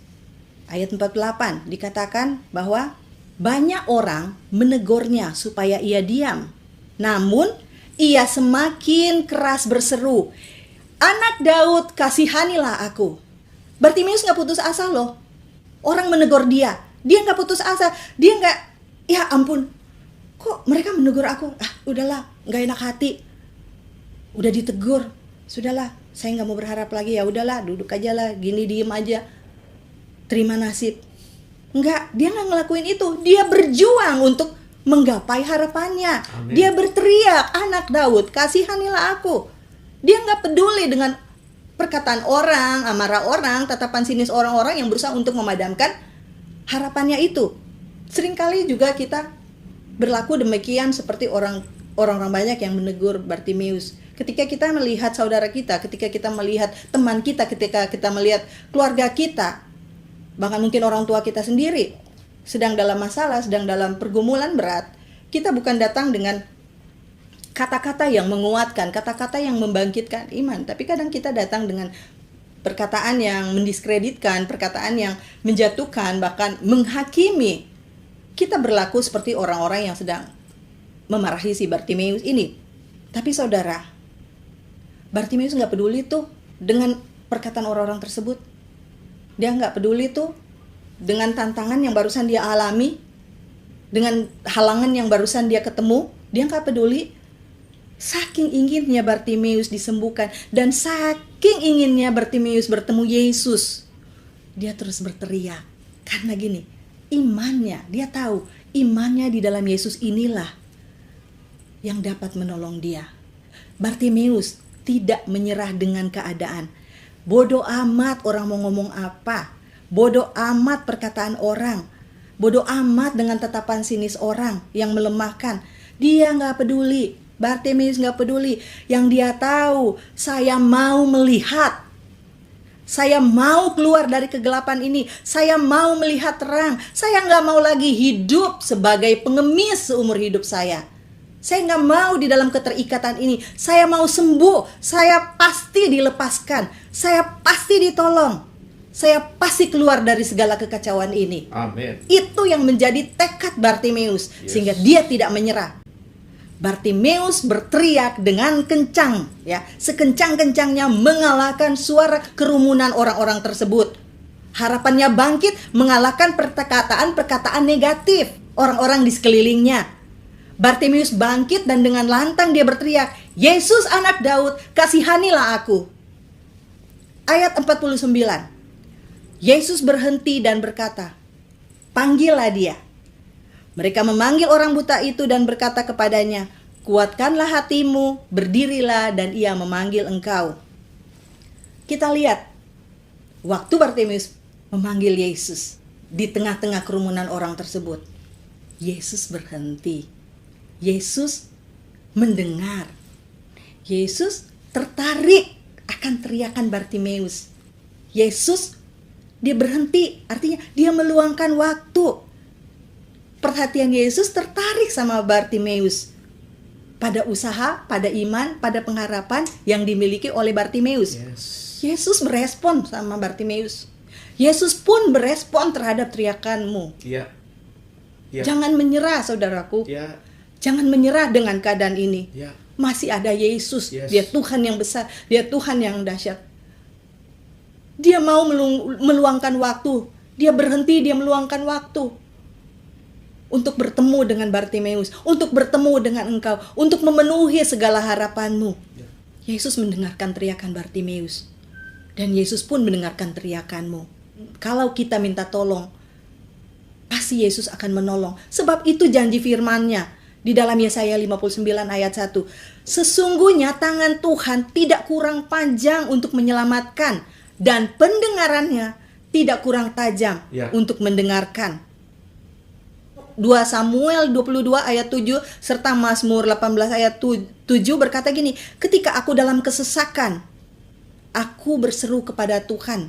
Ayat 48 dikatakan bahwa banyak orang menegurnya supaya ia diam. Namun ia semakin keras berseru, "Anak Daud, kasihanilah aku." Bartimeus gak putus asa loh. Orang menegur dia gak putus asa. Dia gak, ya ampun, kok mereka menegur aku? Udahlah, gak enak hati. Udah ditegur, sudahlah, saya gak mau berharap lagi. Ya udahlah, duduk aja lah, gini diem aja, terima nasib. Enggak, dia gak ngelakuin itu. Dia berjuang untuk menggapai harapannya. Amin. Dia berteriak, "Anak Daud, kasihanilah aku." Dia gak peduli dengan perkataan orang, amarah orang, tatapan sinis orang-orang yang berusaha untuk memadamkan harapannya itu. Seringkali juga kita berlaku demikian seperti orang-orang banyak yang menegur Bartimeus. Ketika kita melihat saudara kita, ketika kita melihat teman kita, ketika kita melihat keluarga kita, bahkan mungkin orang tua kita sendiri sedang dalam masalah, sedang dalam pergumulan berat, kita bukan datang dengan kata-kata yang menguatkan, kata-kata yang membangkitkan iman, tapi kadang kita datang dengan perkataan yang mendiskreditkan, perkataan yang menjatuhkan, bahkan menghakimi. Kita berlaku seperti orang-orang yang sedang memarahi si Bartimeus ini. Tapi saudara, Bartimeus gak peduli tuh dengan perkataan orang-orang tersebut. Dia gak peduli tuh dengan tantangan yang barusan dia alami, dengan halangan yang barusan dia ketemu. Dia gak peduli. Saking inginnya Bartimeus disembuhkan, dan saking inginnya Bartimeus bertemu Yesus, dia terus berteriak. Karena gini, imannya, dia tahu imannya di dalam Yesus inilah yang dapat menolong dia. Bartimeus tidak menyerah dengan keadaan. Bodoh amat orang mau ngomong apa, bodoh amat perkataan orang, bodoh amat dengan tatapan sinis orang yang melemahkan. Dia gak peduli. Bartimeus gak peduli. Yang dia tahu, saya mau melihat, saya mau keluar dari kegelapan ini, saya mau melihat terang. Saya gak mau lagi hidup sebagai pengemis seumur hidup saya. Saya gak mau di dalam keterikatan ini. Saya mau sembuh. Saya pasti dilepaskan. Saya pasti ditolong. Saya pasti keluar dari segala kekacauan ini. Amin. Itu yang menjadi tekad Bartimeus, sehingga dia tidak menyerah. Bartimeus berteriak dengan kencang, ya, sekencang-kencangnya mengalahkan suara kerumunan orang-orang tersebut. Harapannya bangkit mengalahkan perkataan-perkataan negatif orang-orang di sekelilingnya. Bartimeus bangkit dan dengan lantang dia berteriak, "Yesus anak Daud, kasihanilah aku." Ayat 49. Yesus berhenti dan berkata, "Panggillah dia." Mereka memanggil orang buta itu dan berkata kepadanya, "Kuatkanlah hatimu, berdirilah," dan ia memanggil engkau. Kita lihat, waktu Bartimeus memanggil Yesus di tengah-tengah kerumunan orang tersebut, Yesus berhenti. Yesus mendengar. Yesus tertarik akan teriakan Bartimeus. Yesus, dia berhenti, artinya dia meluangkan waktu. Perhatian Yesus tertarik sama Bartimeus, pada usaha, pada iman, pada pengharapan yang dimiliki oleh Bartimeus. Yes. Yesus merespon sama Bartimeus. Yesus pun berespon terhadap teriakanmu. Iya. Ya. Jangan menyerah, saudaraku. Ya. Jangan menyerah dengan keadaan ini. Ya. Masih ada Yesus. Yes. Dia Tuhan yang besar. Dia Tuhan yang dahsyat. Dia mau meluangkan waktu. Dia berhenti, dia meluangkan waktu untuk bertemu dengan Bartimeus, untuk bertemu dengan engkau, untuk memenuhi segala harapanmu. Ya. Yesus mendengarkan teriakan Bartimeus, dan Yesus pun mendengarkan teriakanmu. Kalau kita minta tolong, pasti Yesus akan menolong. Sebab itu janji firman-Nya. Di dalam Yesaya 59 ayat 1. Sesungguhnya tangan Tuhan tidak kurang panjang untuk menyelamatkan, dan pendengarannya tidak kurang tajam Ya. untuk mendengarkan. 2 Samuel 22 ayat 7 serta Mazmur 18 ayat 7 berkata gini, ketika aku dalam kesesakan, aku berseru kepada Tuhan.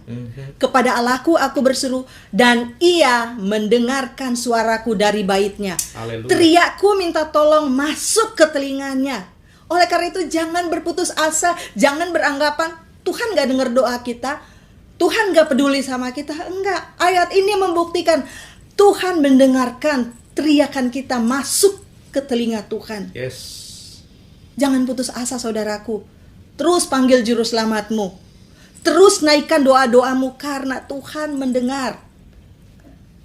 Kepada Allahku aku berseru, dan Ia mendengarkan suaraku dari baitnya. Haleluya. Teriakku minta tolong masuk ke telinganya. Oleh karena itu jangan berputus asa, jangan beranggapan Tuhan gak dengar doa kita, Tuhan gak peduli sama kita. Enggak, ayat ini membuktikan Tuhan mendengarkan teriakan kita masuk ke telinga Tuhan. Yes. Jangan putus asa saudaraku. Terus panggil juru selamatmu. Terus naikkan doa-doamu karena Tuhan mendengar.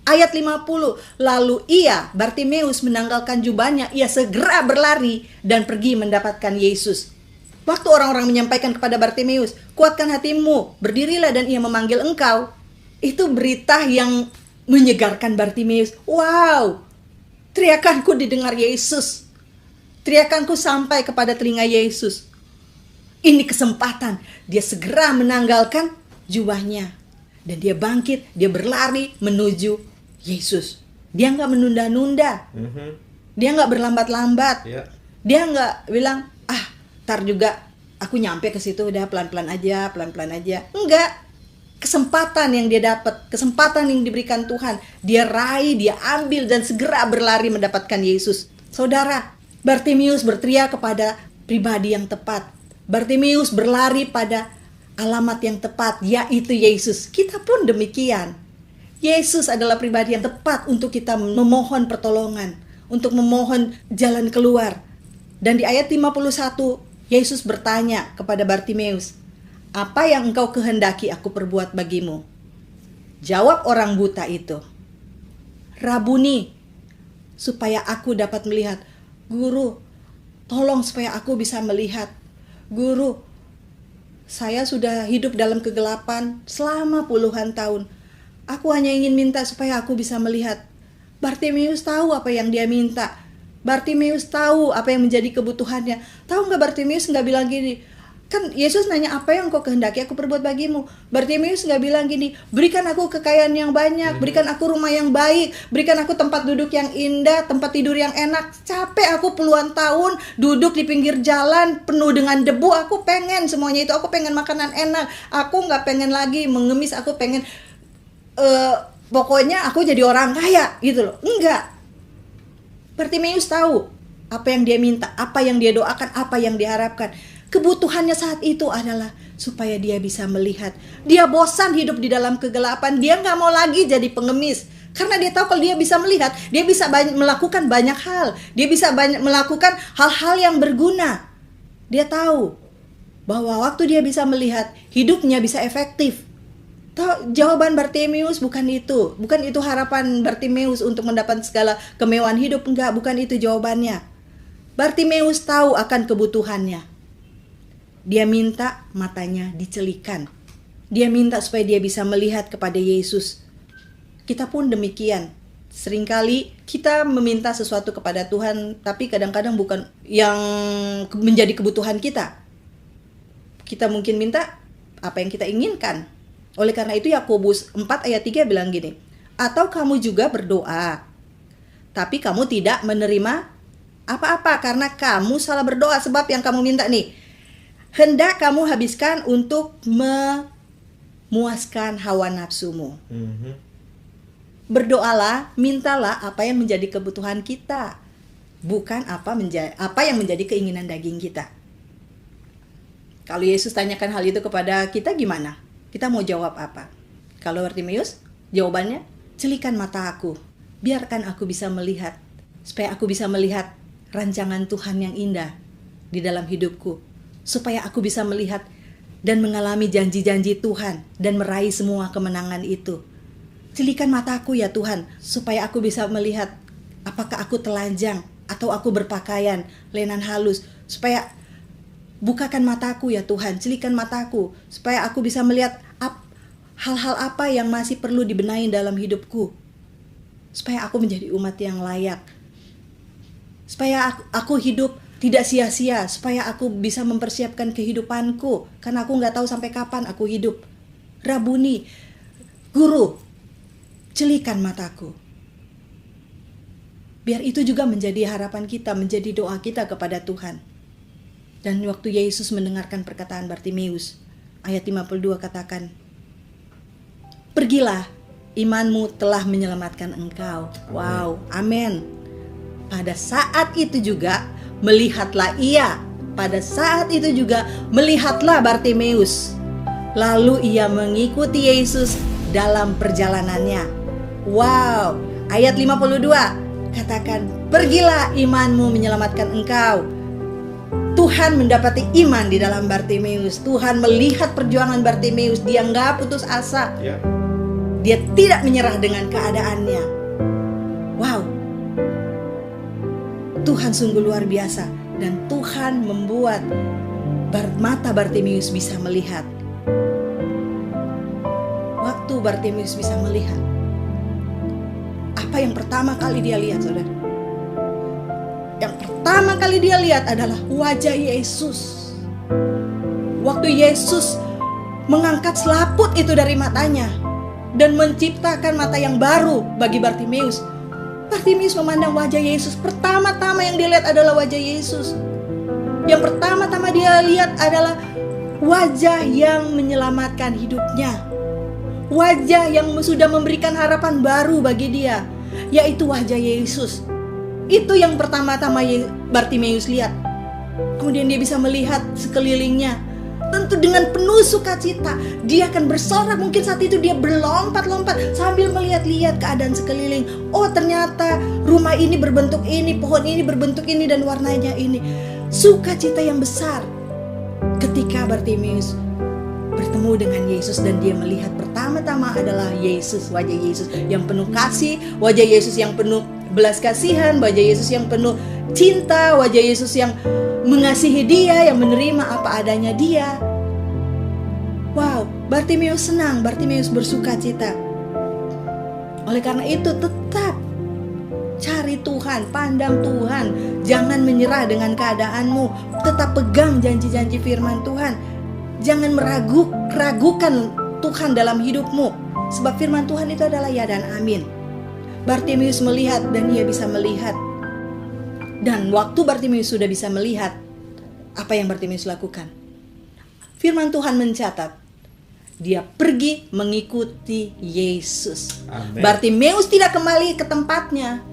Ayat 50. Lalu ia, Bartimeus, menanggalkan jubahnya. Ia segera berlari dan pergi mendapatkan Yesus. Waktu orang-orang menyampaikan kepada Bartimeus, kuatkan hatimu, berdirilah dan ia memanggil engkau. Itu berita yang menyegarkan Bartimeus. Wow, teriakanku didengar Yesus. Teriakanku sampai kepada telinga Yesus. Ini kesempatan. Dia segera menanggalkan jubahnya. Dan dia bangkit, dia berlari menuju Yesus. Dia gak menunda-nunda. Dia gak berlambat-lambat. Ya. Dia gak bilang, ntar juga aku nyampe ke situ, udah pelan-pelan aja. Enggak. Kesempatan yang dia dapat, kesempatan yang diberikan Tuhan, dia raih, dia ambil dan segera berlari mendapatkan Yesus. Saudara, Bartimeus berteriak kepada pribadi yang tepat. Bartimeus berlari pada alamat yang tepat, yaitu Yesus. Kita pun demikian. Yesus adalah pribadi yang tepat untuk kita memohon pertolongan, untuk memohon jalan keluar. Dan di ayat 51, Yesus bertanya kepada Bartimeus, apa yang engkau kehendaki aku perbuat bagimu? Jawab orang buta itu, Rabuni, supaya aku dapat melihat. Guru, tolong supaya aku bisa melihat. Guru, saya sudah hidup dalam kegelapan selama puluhan tahun. Aku hanya ingin minta supaya aku bisa melihat. Bartimeus tahu apa yang dia minta. Bartimeus tahu apa yang menjadi kebutuhannya. Tahu gak Bartimeus gak bilang gini, kan Yesus nanya apa yang kau kehendaki aku perbuat bagimu. Bartimeus gak bilang gini, berikan aku kekayaan yang banyak, berikan aku rumah yang baik, berikan aku tempat duduk yang indah, tempat tidur yang enak. Capek aku puluhan tahun duduk di pinggir jalan penuh dengan debu. Aku pengen semuanya itu, aku pengen makanan enak. Aku gak pengen lagi mengemis, aku pengen pokoknya aku jadi orang kaya gitu loh. Enggak. Bartimeus tahu apa yang dia minta, apa yang dia doakan, apa yang diharapkan. Kebutuhannya saat itu adalah supaya dia bisa melihat. Dia bosan hidup di dalam kegelapan. Dia gak mau lagi jadi pengemis. Karena dia tahu kalau dia bisa melihat, dia bisa melakukan banyak hal. Dia bisa melakukan hal-hal yang berguna. Dia tahu bahwa waktu dia bisa melihat, hidupnya bisa efektif. Jawaban Bartimeus bukan itu. Bukan itu harapan Bartimeus untuk mendapat segala kemewahan hidup. Enggak, bukan itu jawabannya. Bartimeus tahu akan kebutuhannya. Dia minta matanya dicelikan. Dia minta supaya dia bisa melihat kepada Yesus. Kita pun demikian. Seringkali kita meminta sesuatu kepada Tuhan, tapi kadang-kadang bukan yang menjadi kebutuhan kita. Kita mungkin minta apa yang kita inginkan. Oleh karena itu Yakobus 4 ayat 3 bilang gini, atau kamu juga berdoa, tapi kamu tidak menerima apa-apa karena kamu salah berdoa. Sebab yang kamu minta nih, hendak kamu habiskan untuk memuaskan hawa nafsumu. Berdoalah, mintalah apa yang menjadi kebutuhan kita, bukan apa yang menjadi keinginan daging kita. Kalau Yesus tanyakan hal itu kepada kita, gimana? Kita mau jawab apa? Kalau Bartimeus, jawabannya, celikan mata aku, biarkan aku bisa melihat, supaya aku bisa melihat rancangan Tuhan yang indah di dalam hidupku, supaya aku bisa melihat dan mengalami janji-janji Tuhan dan meraih semua kemenangan itu. Celikan mataku ya Tuhan, supaya aku bisa melihat apakah aku telanjang atau aku berpakaian lenan halus, supaya bukakan mataku ya Tuhan, celikan mataku supaya aku bisa melihat hal-hal apa yang masih perlu dibenahi dalam hidupku, supaya aku menjadi umat yang layak. supaya aku hidup tidak sia-sia, supaya aku bisa mempersiapkan kehidupanku, karena aku nggak tahu sampai kapan aku hidup. Rabuni, Guru, jelikan mataku. Biar itu juga menjadi harapan kita, menjadi doa kita kepada Tuhan. Dan waktu Yesus mendengarkan perkataan Bartimeus, ayat 52 katakan, pergilah, imanmu telah menyelamatkan engkau. Wow, amin. Pada saat itu juga melihatlah ia. Pada saat itu juga melihatlah Bartimeus. Lalu ia mengikuti Yesus dalam perjalanannya. Wow, ayat 52 katakan, pergilah, imanmu menyelamatkan engkau. Tuhan mendapati iman di dalam Bartimeus. Tuhan melihat perjuangan Bartimeus. Dia nggak putus asa. Dia tidak menyerah dengan keadaannya. Wow, Tuhan sungguh luar biasa. Dan Tuhan membuat mata Bartimeus bisa melihat. Waktu Bartimeus bisa melihat, apa yang pertama kali dia lihat, saudara? Yang pertama kali dia lihat adalah wajah Yesus. Waktu Yesus mengangkat selaput itu dari matanya dan menciptakan mata yang baru bagi Bartimeus. Bartimeus memandang wajah Yesus. Pertama-tama yang dia lihat adalah wajah Yesus. Yang pertama-tama dia lihat adalah wajah yang menyelamatkan hidupnya. Wajah yang sudah memberikan harapan baru bagi dia, yaitu wajah Yesus. Itu yang pertama-tama Bartimeus lihat. Kemudian dia bisa melihat sekelilingnya. Tentu dengan penuh sukacita dia akan bersorak. Mungkin saat itu dia berlompat-lompat sambil melihat-lihat keadaan sekeliling. Oh, ternyata rumah ini berbentuk ini, pohon ini berbentuk ini, dan warnanya ini. Sukacita yang besar ketika Bartimeus bertemu dengan Yesus dan dia melihat pertama-tama adalah Yesus, wajah Yesus yang penuh kasih, wajah Yesus yang penuh belas kasihan, wajah Yesus yang penuh cinta, wajah Yesus yang mengasihi dia, yang menerima apa adanya dia. Wow, Bartimeus senang, Bartimeus bersukacita. Oleh karena itu tetap cari Tuhan, pandang Tuhan, jangan menyerah dengan keadaanmu, tetap pegang janji-janji firman Tuhan. Jangan meragukan Tuhan dalam hidupmu, sebab firman Tuhan itu adalah ya dan amin. Bartimeus melihat dan ia bisa melihat. Dan waktu Bartimeus sudah bisa melihat, apa yang Bartimeus lakukan? Firman Tuhan mencatat, dia pergi mengikuti Yesus. Amen. Bartimeus tidak kembali ke tempatnya,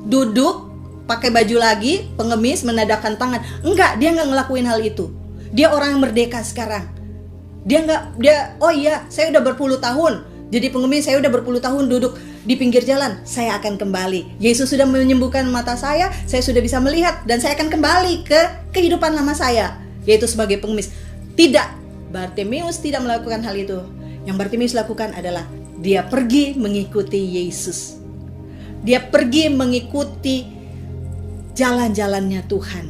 duduk, pakai baju lagi, pengemis, menadahkan tangan. Enggak, dia nggak ngelakuin hal itu. Dia orang yang merdeka sekarang. Oh iya, saya udah berpuluh tahun jadi pengemis, saya udah berpuluh tahun duduk di pinggir jalan, saya akan kembali. Yesus sudah menyembuhkan mata saya sudah bisa melihat, dan saya akan kembali ke kehidupan lama saya, yaitu sebagai pengemis. Tidak, Bartimeus tidak melakukan hal itu. Yang Bartimeus lakukan adalah dia pergi mengikuti Yesus. Dia pergi mengikuti jalan-jalannya Tuhan.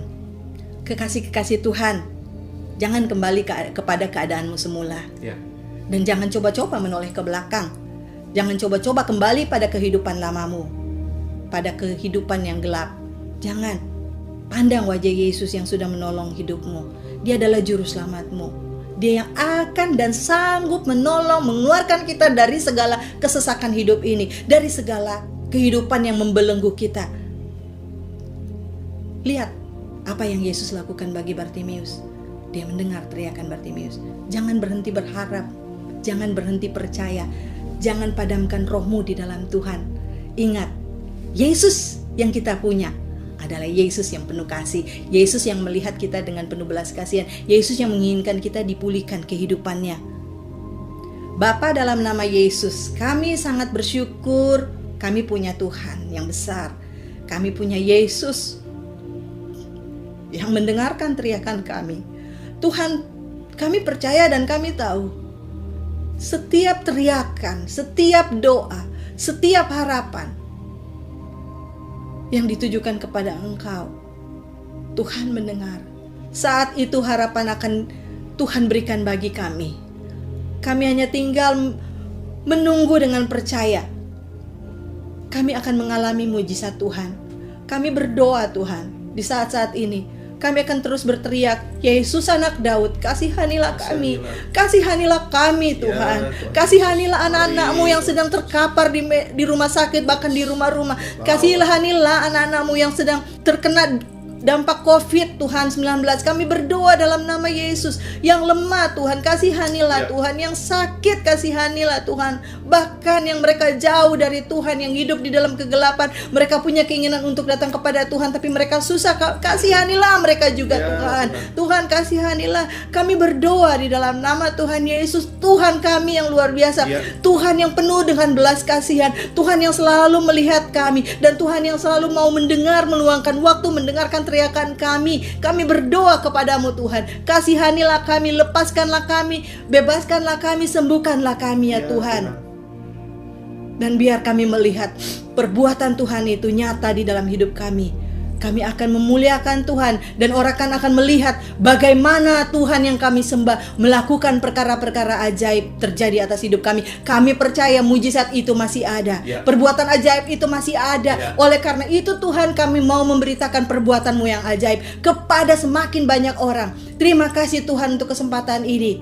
Kekasih-kekasih Tuhan, jangan kembali kepada keadaanmu semula. Dan jangan coba-coba menoleh ke belakang. Jangan coba-coba kembali pada kehidupan lamamu, pada kehidupan yang gelap. Jangan. Pandang wajah Yesus yang sudah menolong hidupmu. Dia adalah juru selamatmu. Dia yang akan dan sanggup menolong, mengeluarkan kita dari segala kesesakan hidup ini, dari segala kehidupan yang membelenggu kita. Lihat apa yang Yesus lakukan bagi Bartimeus. Dia mendengar teriakan Bartimeus. Jangan berhenti berharap, jangan berhenti percaya, jangan padamkan rohmu di dalam Tuhan. Ingat, Yesus yang kita punya adalah Yesus yang penuh kasih, Yesus yang melihat kita dengan penuh belas kasihan, Yesus yang menginginkan kita dipulihkan kehidupannya. Bapa, dalam nama Yesus, kami sangat bersyukur kami punya Tuhan yang besar. Kami punya Yesus yang mendengarkan teriakan kami. Tuhan, kami percaya dan kami tahu setiap teriakan, setiap doa, setiap harapan yang ditujukan kepada Engkau, Tuhan mendengar. Saat itu harapan akan Tuhan berikan bagi kami. Kami hanya tinggal menunggu dengan percaya. Kami akan mengalami mujizat Tuhan. kami berdoa Tuhan, di saat-saat ini kami akan terus berteriak, Yesus anak Daud, kasihanilah kami. Kasihanilah kami Tuhan. Kasihanilah anak-anak-Mu yang sedang terkapar di rumah sakit, bahkan di rumah-rumah. Kasihanilah anak-anak-Mu yang sedang terkena dampak COVID Tuhan 19. Kami berdoa dalam nama Yesus. Yang lemah Tuhan, kasihanilah Tuhan. Yang sakit, kasihanilah Tuhan. Bahkan yang mereka jauh dari Tuhan, yang hidup di dalam kegelapan, mereka punya keinginan untuk datang kepada Tuhan, tapi mereka susah. Kasihanilah mereka juga Tuhan. Tuhan, kasihanilah. Kami berdoa di dalam nama Tuhan Yesus. Tuhan kami yang luar biasa, Tuhan yang penuh dengan belas kasihan, Tuhan yang selalu melihat kami, dan Tuhan yang selalu mau mendengar, meluangkan waktu mendengarkan teriakan kami. Kami berdoa kepadamu Tuhan, kasihanilah kami, lepaskanlah kami, bebaskanlah kami, sembuhkanlah kami ya Tuhan. Dan biar kami melihat perbuatan Tuhan itu nyata di dalam hidup kami. Kami akan memuliakan Tuhan, dan orang akan melihat bagaimana Tuhan yang kami sembah melakukan perkara-perkara ajaib terjadi atas hidup kami. Kami percaya mujizat itu masih ada, perbuatan ajaib itu masih ada. Oleh karena itu Tuhan, kami mau memberitakan perbuatan-Mu yang ajaib kepada semakin banyak orang. Terima kasih Tuhan untuk kesempatan ini.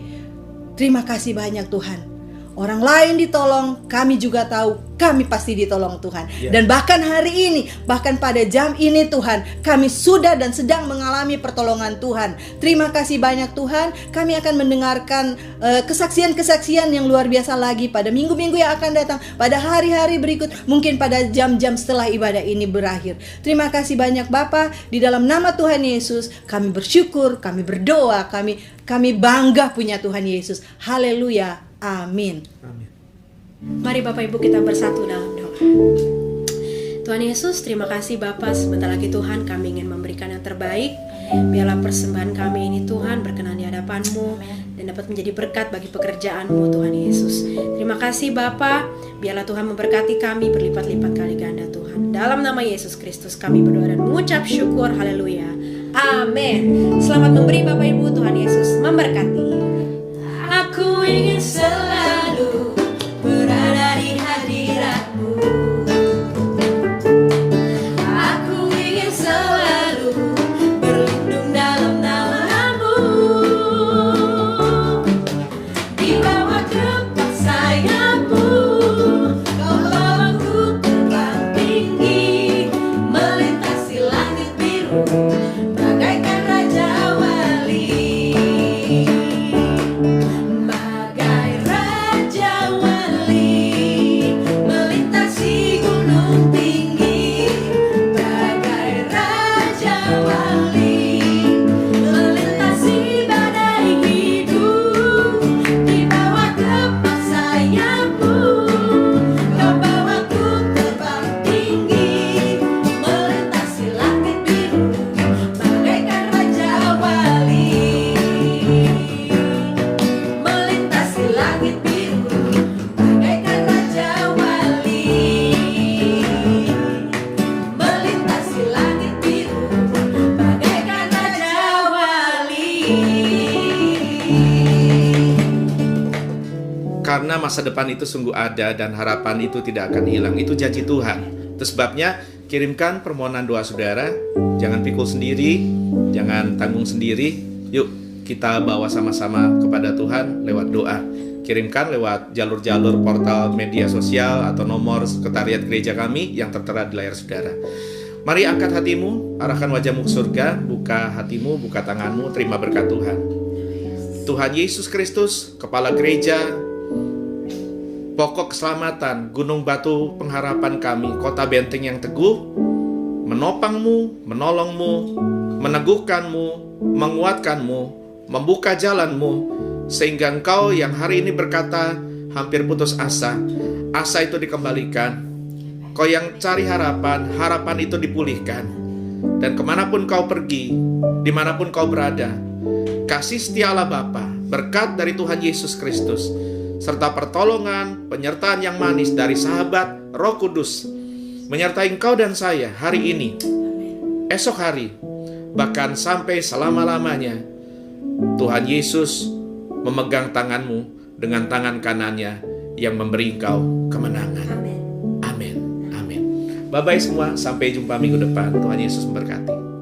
Terima kasih banyak Tuhan. Orang lain ditolong, kami juga tahu kami pasti ditolong Tuhan. Dan bahkan hari ini, bahkan pada jam ini Tuhan, kami sudah dan sedang mengalami pertolongan Tuhan. Terima kasih banyak Tuhan. Kami akan mendengarkan kesaksian-kesaksian yang luar biasa lagi pada minggu-minggu yang akan datang, pada hari-hari berikut, mungkin pada jam-jam setelah ibadah ini berakhir. Terima kasih banyak Bapa. Di dalam nama Tuhan Yesus kami bersyukur, kami berdoa, kami bangga punya Tuhan Yesus. Haleluya. Amin. Mari Bapak Ibu kita bersatu dalam doa. Tuhan Yesus, terima kasih Bapa. Sebentar lagi Tuhan, kami ingin memberikan yang terbaik. Biarlah persembahan kami ini Tuhan berkenan di hadapan-Mu dan dapat menjadi berkat bagi pekerjaan-Mu Tuhan Yesus. Terima kasih Bapa. Biarlah Tuhan memberkati kami berlipat-lipat kali ganda Tuhan. Dalam nama Yesus Kristus kami berdoa dan mengucap syukur. Haleluya. Amin. Selamat memberi Bapak Ibu. Tuhan Yesus memberkati. Aku ingin selalu berada di hadirat-Mu. Aku ingin selalu berlindung dalam nama-Mu. Di bawah kepak sayap-Mu, Kau bawaku terbang tinggi, melintasi langit biru bagaikan Raja Wali. Karena masa depan itu sungguh ada dan harapan itu tidak akan hilang. Itu janji Tuhan. Itu sebabnya kirimkan permohonan doa saudara. Jangan pikul sendiri, jangan tanggung sendiri. Yuk kita bawa sama-sama kepada Tuhan lewat doa. Kirimkan lewat jalur-jalur portal media sosial atau nomor sekretariat gereja kami yang tertera di layar saudara. Mari angkat hatimu, arahkan wajahmu ke surga, buka hatimu, buka tanganmu, terima berkat Tuhan. Tuhan Yesus Kristus, Kepala Gereja, pokok keselamatan, gunung batu pengharapan kami, kota benteng yang teguh, menopangmu, menolongmu, meneguhkanmu, menguatkanmu, membuka jalanmu, sehingga engkau yang hari ini berkata hampir putus asa, asa itu dikembalikan. Kau yang cari harapan, harapan itu dipulihkan. Dan kemanapun kau pergi, dimanapun kau berada, kasih setia Allah Bapa, berkat dari Tuhan Yesus Kristus, serta pertolongan, penyertaan yang manis dari sahabat Roh Kudus menyertai engkau dan saya hari ini, esok hari, bahkan sampai selama-lamanya. Tuhan Yesus memegang tanganmu dengan tangan kanannya yang memberi engkau kemenangan. Amin. Amin. Bye-bye semua, sampai jumpa minggu depan. Tuhan Yesus memberkati.